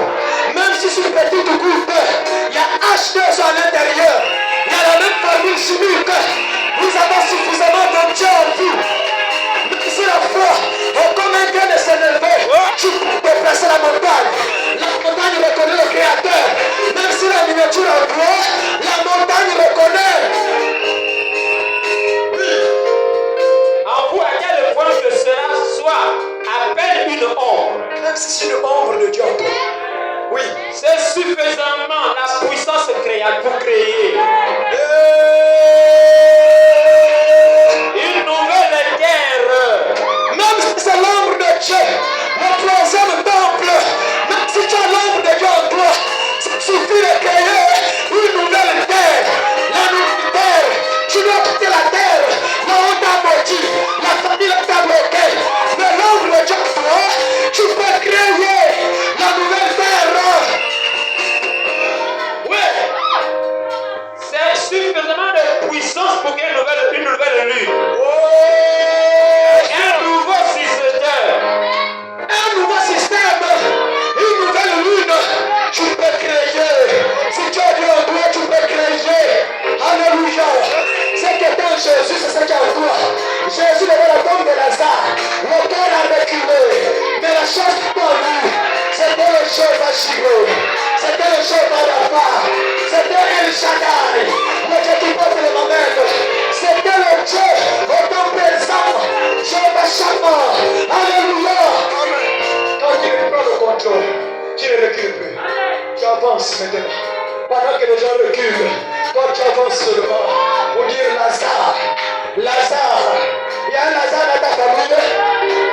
Même si c'est une petite goutte, il y a H2 à l'intérieur. Il y a la même formule chimique. Vous avez suffisamment de Dieu en vous. Même si la foi est comme un grain de s'élever, tu peux déplacer la montagne. La montagne reconnaît le Créateur. Même si la miniature en bois, la montagne reconnaît. En vous, à quel point que cela soit à peine une ombre. Même si c'est une ombre de Dieu en toi. Oui. C'est suffisamment la puissance créative pour créer une nouvelle terre. Même si c'est l'ombre de Dieu, le troisième temple, même si tu as l'ombre de Dieu en toi, ça suffit de créer une nouvelle terre. La nouvelle terre, tu dois quitter la terre, là on t'a maudit, la famille t'a bloqué. Mais l'ombre de Dieu en toi, tu peux créer la nouvelle terre. Oui. C'est suffisamment de puissance pour qu'il y ait une nouvelle lune. Un nouveau système. Un nouveau système, une nouvelle lune, tu peux créer. Si tu as Dieu en toi, tu peux créer. Alléluia. Ce qui est en Jésus, c'est ce qui est en toi. Jésus devait la tombe de Lazare. Le cœur a reculé. Mais la chose qui en lui, c'était le Jéhovah Jireh. C'était le Jéhovah Rapha. C'était El Shaddai. Le Dieu qui porte les mamelles. C'était le Dieu au temps présent. Jéhovah Shammah. Alléluia. Quand il prend le contrôle, tu ne recules plus. Tu avances maintenant. Pendant que les gens reculent, toi tu avances seulement pour dire Lazare. Lazare. Il y a un Lazare dans ta famille.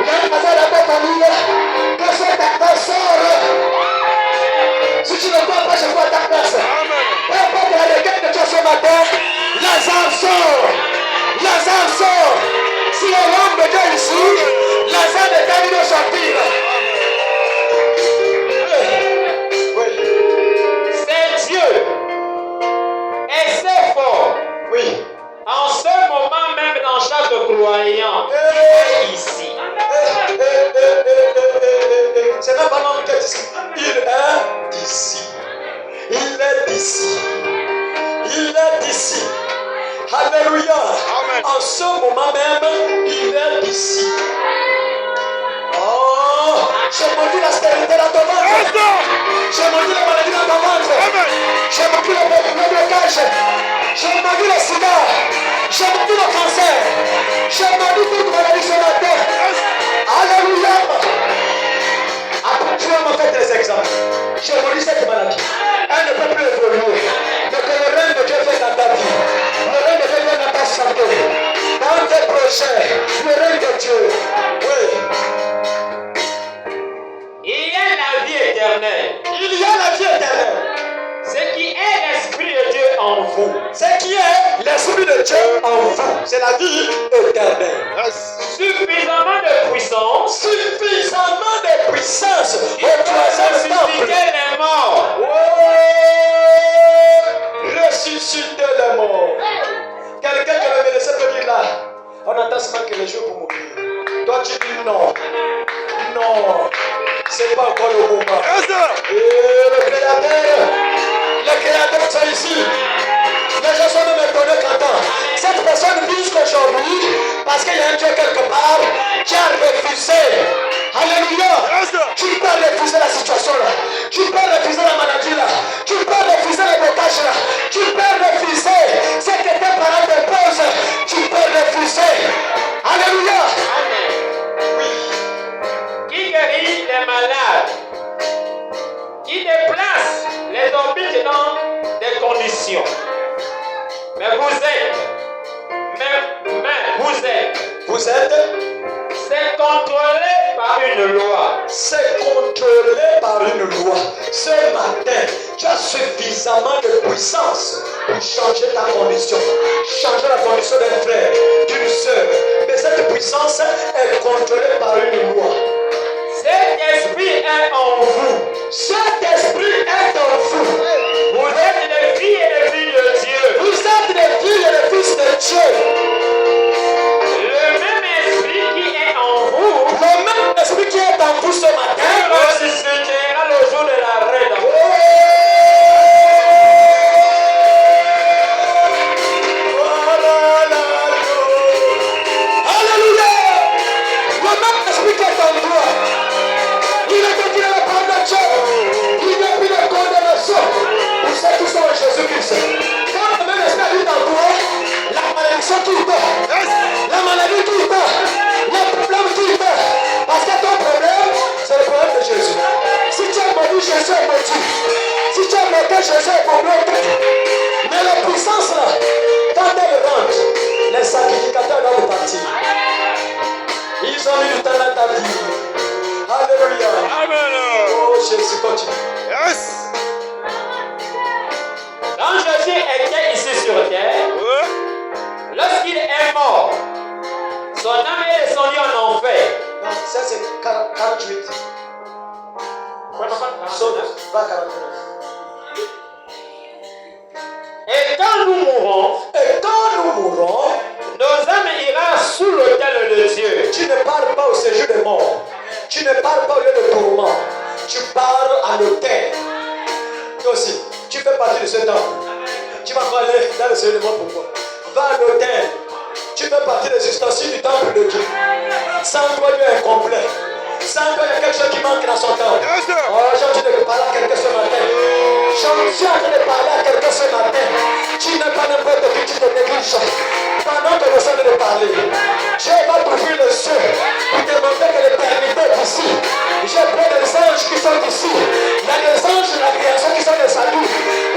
Il y a un Lazare dans ta famille. Que cet acteur sort. Si tu ne vois pas, je vois ta place. Peu importe la requête que tu as ce matin, Lazare sort. Lazare sort. Si le l'homme de Dieu ici, Lazare est terminé de sortir. C'est Dieu. Et c'est fort. Oui. En ce moment même dans chaque croyant qui est ici. C'est même pas l'homme qui est ici. Il est ici. Il est ici. Il est ici. Alléluia. Amen. En ce moment même, il est ici. Oh, j'ai maudit la stérilité dans ton ventre. J'ai maudit la maladie dans ton ventre. J'ai maudit le blocage. J'ai maudit le sida. J'ai maudit le cancer. J'ai maudit toute maladie ce matin. Alléluia. Après, tu vas me faire des exemples. J'ai maudit cette maladie. Elle ne peut plus évoluer. Mais que le règne de Dieu vienne dans ta vie. Le règne de Dieu vienne dans ta santé. Dans tes projets. Le règne de Dieu. Oui. Il y a la vie éternelle. Il y a la vie éternelle. Ce qui est l'Esprit de Dieu en vous. Ce qui est l'Esprit de Dieu en vous, c'est la vie éternelle. Suffisamment de puissance Suffisamment de puissance au pour troisième temple. ressusciter les C'est pas encore le moment. Yes, sir. Et le créateur sont ici. Les gens sont même étonnés qu'entends. Cette personne vit jusqu'aujourd'hui parce qu'il y a un Dieu quelque part qui a refusé. Alléluia. Yes, sir. Tu peux refuser la situation là. Tu peux refuser la maladie là. Tu peux refuser le blocage là. Tu peux refuser ce que tes parents te posent. Tu peux refuser. Alléluia. Oui. Qui guérit les malades, qui déplace les orbites dans des conditions. Mais vous êtes, c'est contrôlé par une loi. C'est contrôlé par une loi. Ce matin, tu as suffisamment de puissance pour changer ta condition. Changer la condition d'un frère, d'une soeur. Mais cette puissance est contrôlée par une loi. Cet esprit est en vous. Cet esprit est en vous. Vous êtes les filles et les filles de Dieu. Vous êtes les filles et les fils de Dieu. Le même esprit qui est en vous Le même esprit qui est en vous ce matin ressuscitera le jour de la rédemption. Alléluia. Le même esprit qui est en toi. Il est dit dans la parole de Dieu. Il n'y a plus de condamnation pour ceux qui sont en Jésus-Christ. Quand le même esprit habite en toi, la malédiction quitte. La maladie quitte. Le problème quitte. Parce que ton problème, c'est le problème de Jésus. Si tu es maudit, Jésus est maudit. Si tu es bloqué, Jésus est bloqué. Mais la puissance là, quand elle rentre, les sacrificateurs doivent partir. Ils ont mis du temps dans ta vie. Alléluia. Amen. Oh Jésus, continue. Yes. Quand Jésus était ici sur terre, Ouais. lorsqu'il est mort, son âme est descendue en enfer. Non, ça c'est 48. Sauf 49. Et quand nous mourrons, Et quand nous mourrons, nos âmes ira sous l'autel de Dieu. tu ne pars pas au séjour des morts. Tu ne pars pas au lieu de tourment. Tu pars à l'autel. Toi aussi, tu fais partie de ce temple. Tu vas pas aller dans le séjour des morts, pourquoi? Va à l'autel. Tu fais partie des ustensiles du temple de Dieu. Sans toi, Dieu est incomplet. Sans toi, il y a quelque chose qui manque dans son temple. Yes, sir. Oh, j'ai envie de parler à quelqu'un ce matin. Je suis en train de parler à quelqu'un ce matin. Tu n'es pas n'importe qui, tu te négliges. Pendant que nous sommes de parler, Dieu va t'ouvrir le ciel pour te montrer que l'éternité est ici. J'ai pris des anges qui sont ici. Il y a des anges de la création qui sont descendus.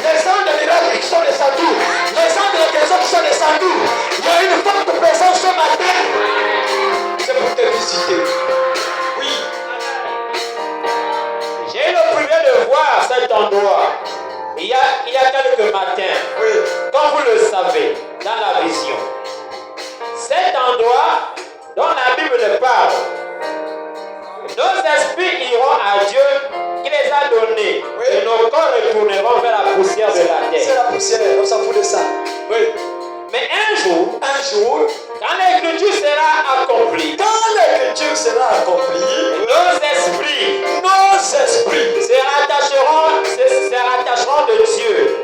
Les anges de miracle qui sont descendus. Les anges de la création qui sont descendus. Il y a une forte présence ce matin. C'est pour te visiter. Oui. J'ai eu le privilège de voir cet endroit. Il y a quelques matins, Oui. comme vous le savez, dans la vision. Cet endroit dont la Bible parle, nos esprits iront à Dieu qui les a donnés. Oui. Et nos corps retourneront vers la poussière de la C'est terre. la poussière, on s'en fout de ça. Oui. Mais un jour, quand l'écriture sera accomplie, quand l'écriture sera accomplie, nos esprits se rattacheront de Dieu.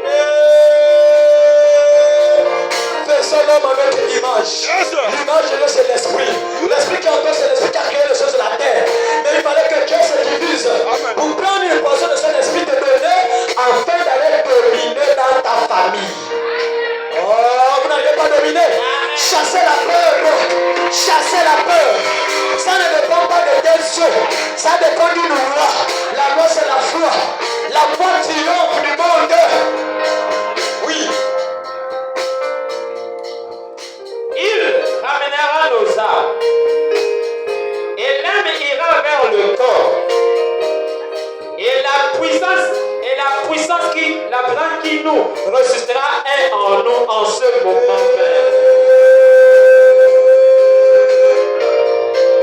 Fais son homme avec une image. Yes, sir. L'image de Dieu, c'est l'esprit. L'esprit qui en toi, c'est l'esprit qui a créé les choses de la terre. Mais il fallait que Dieu se divise Amen. pour prendre une portion de cet esprit te donner afin d'aller dominer dans ta famille. Oh, vous n'arrivez pas à dominer. Chassez la peur. Chassez la peur. Ça ne dépend pas de tes yeux. Ça dépend d'une loi. La loi, c'est la foi. La foi triomphe du monde. Oui. Il ramènera nos âmes. Et l'âme ira vers le corps. Et la puissance qui nous ressuscitera est en nous en ce moment même.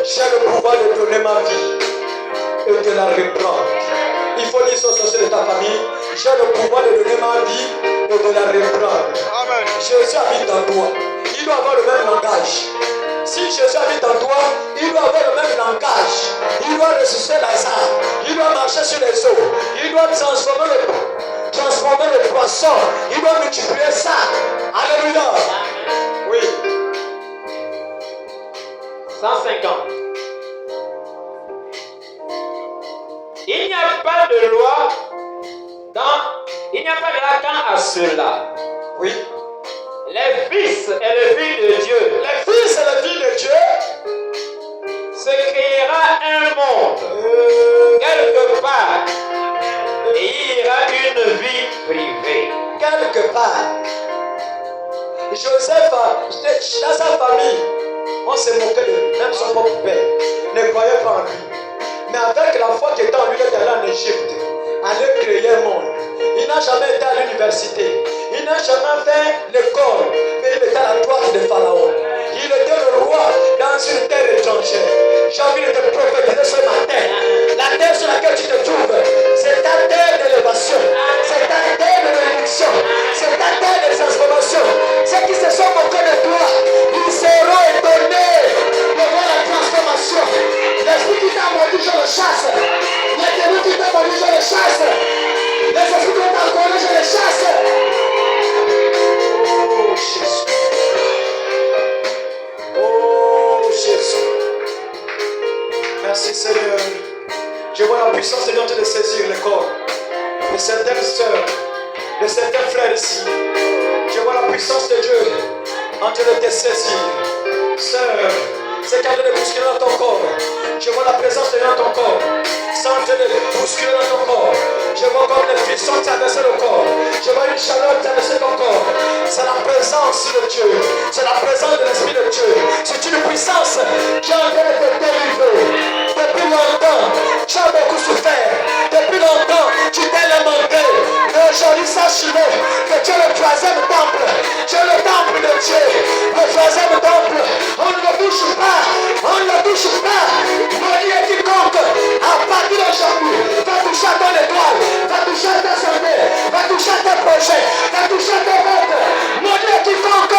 J'ai le pouvoir de donner ma vie et de la reprendre. Il faut dire ça sur de ta famille. J'ai le pouvoir de donner ma vie et de la reprendre. Amen. Jésus habite en toi. Il doit avoir le même langage. Si Jésus habite en toi, il doit avoir le même langage. Il doit ressusciter Lazare. Il doit marcher sur les eaux. Il doit transformer le poisson. Il doit multiplier ça. Alléluia. Oui. 150. Il n'y a pas de loi il n'y a pas de loi quant à cela. Oui. Les fils et les filles de Dieu. Les fils et les filles de Dieu se créera un monde quelque part et il y aura une vie privée. Quelque part. Joseph, dans sa famille, on s'est moqué de lui, même son propre père ne croyait pas en lui. Mais avec la foi qui était en lui, il est allé en Égypte, aller créer un monde. Il n'a jamais été à l'université, il n'a jamais fait l'école, mais il était à la droite de Pharaon. Il était le roi dans une terre étrangère. J'ai envie de te prophétiser ce matin. La terre sur laquelle tu te trouves, c'est ta terre d'élévation, c'est ta terre de bénédiction, c'est ta terre de transformation. Ceux qui se sont moqués de toi, ils seront étonnés de voir la transformation. L'esprit qui t'a mordu, je le chasse. Les démons qui t'ont mordu, je le chasse. Les esprits qui t'ont collé, je les chasse. Oh Jésus. Oh Jésus. Merci Seigneur. Je vois la puissance de Dieu en train de saisir le corps de certaines sœurs, de certains frères ici. Je vois la puissance de Dieu en train de te saisir. Sœur, c'est en train de bousculer dans ton corps. Je vois la présence de Dieu dans ton corps. C'est en train de bousculer dans ton corps. Je vois comme les frissons traverser le corps. Je vois une chaleur traverser ton corps. C'est la présence de Dieu. C'est la présence de l'Esprit de Dieu. C'est une puissance qui est en train de te délivrer. Depuis longtemps, tu as beaucoup souffert. Depuis longtemps, tu t'es lamenté. Mais aujourd'hui, sache-le que tu es le troisième temple. Tu es le temple de Dieu. Le troisième temple. On ne le touche pas. On ne le touche pas. Maudit est quiconque. À partir d'aujourd'hui, va toucher à ton étoile. Va toucher à ta santé. Va toucher à tes projets. Va toucher à tes rêves. Maudit est quiconque.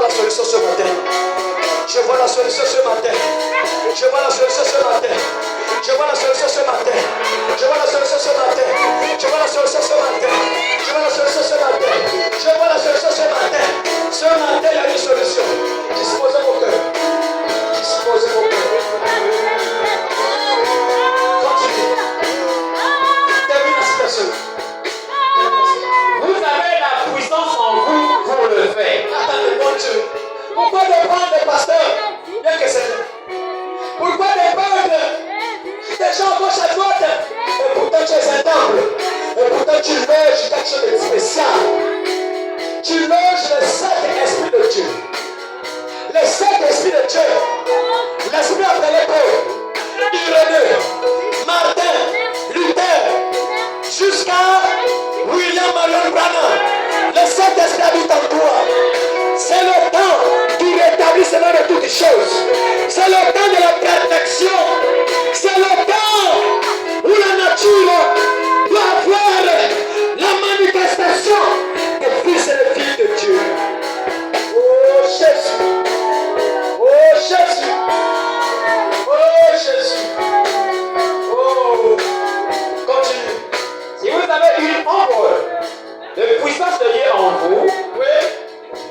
La solution ce matin. Je vois la solution ce matin. Je vois la solution ce matin. Je vois la solution ce matin. Je vois la solution ce matin. Je vois la solution ce matin. Je vois la solution ce matin. Je vois la solution ce matin. Ce matin, il y a une solution. Disposez vos cœurs. Disposez vos cœurs. Continue. Termine la citation. Vous avez la puissance en vous pour le faire. Attendez, mon Dieu. Pourquoi dépendre des pasteurs? Bien que c'est. Pourquoi dépendre des gens à gauche à droite? Et pourtant tu es un temple. Et pourtant tu loges quelque chose de spécial. Tu loges le Saint-Esprit de Dieu. Le Saint-Esprit de Dieu. L'Esprit appelé Paul, Irénée, Martin, Luther, jusqu'à William Marion Branham. Le Saint-Esprit habite en toi. C'est le temps du rétablissement de toutes choses. C'est le temps de la perfection. C'est le temps où la nature doit avoir la manifestation des fils et des filles de Dieu. Oh Jésus. Oh Jésus. Oh Jésus. Oh. Continue. Si vous avez une ombre de puissance de Dieu en vous, Oui.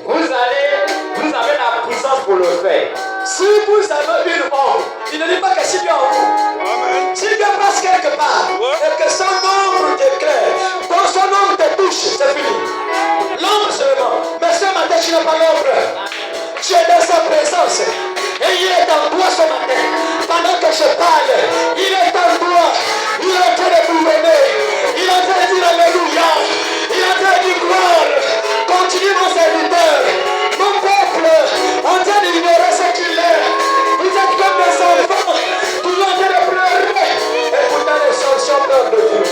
vous avez la puissance pour le faire. Si vous avez une ombre, il ne dit pas que si Dieu est en vous. Amen. Si Dieu passe quelque part et que son ombre t'éclaire, quand son ombre te touche, c'est fini. L'ombre seulement. Mais ce matin, tu n'as pas l'ombre. Tu es dans sa présence. Et il est en toi ce matin. Pendant que je parle, il est en toi. Il est en train de gouverner. Il est en train de dire Alléluia. Il est en train de dire gloire. Continue mon serviteur. Mon peuple, en train d'ignorer ce qu'il est. Vous êtes comme des enfants. Toujours en train de pleurer. Et pourtant les sons sont peur de vous.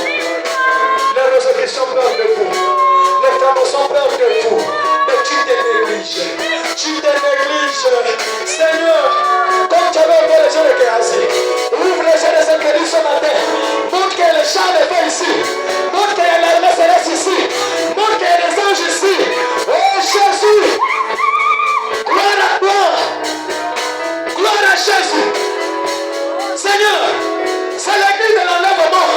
Les résolutions sont peur de vous. Les femmes sont peur de vous. Mais tu te négliges. Seigneur, c'est l'église de l'enlèvement.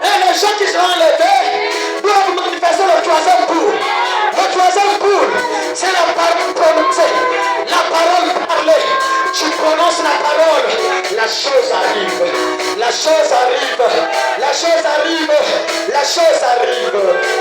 Et les gens qui seront enlevés doivent manifester le troisième bout. Le troisième bout, c'est la parole prononcée. La parole parlée. Tu prononces la parole. La chose arrive. La chose arrive. La chose arrive. La chose arrive.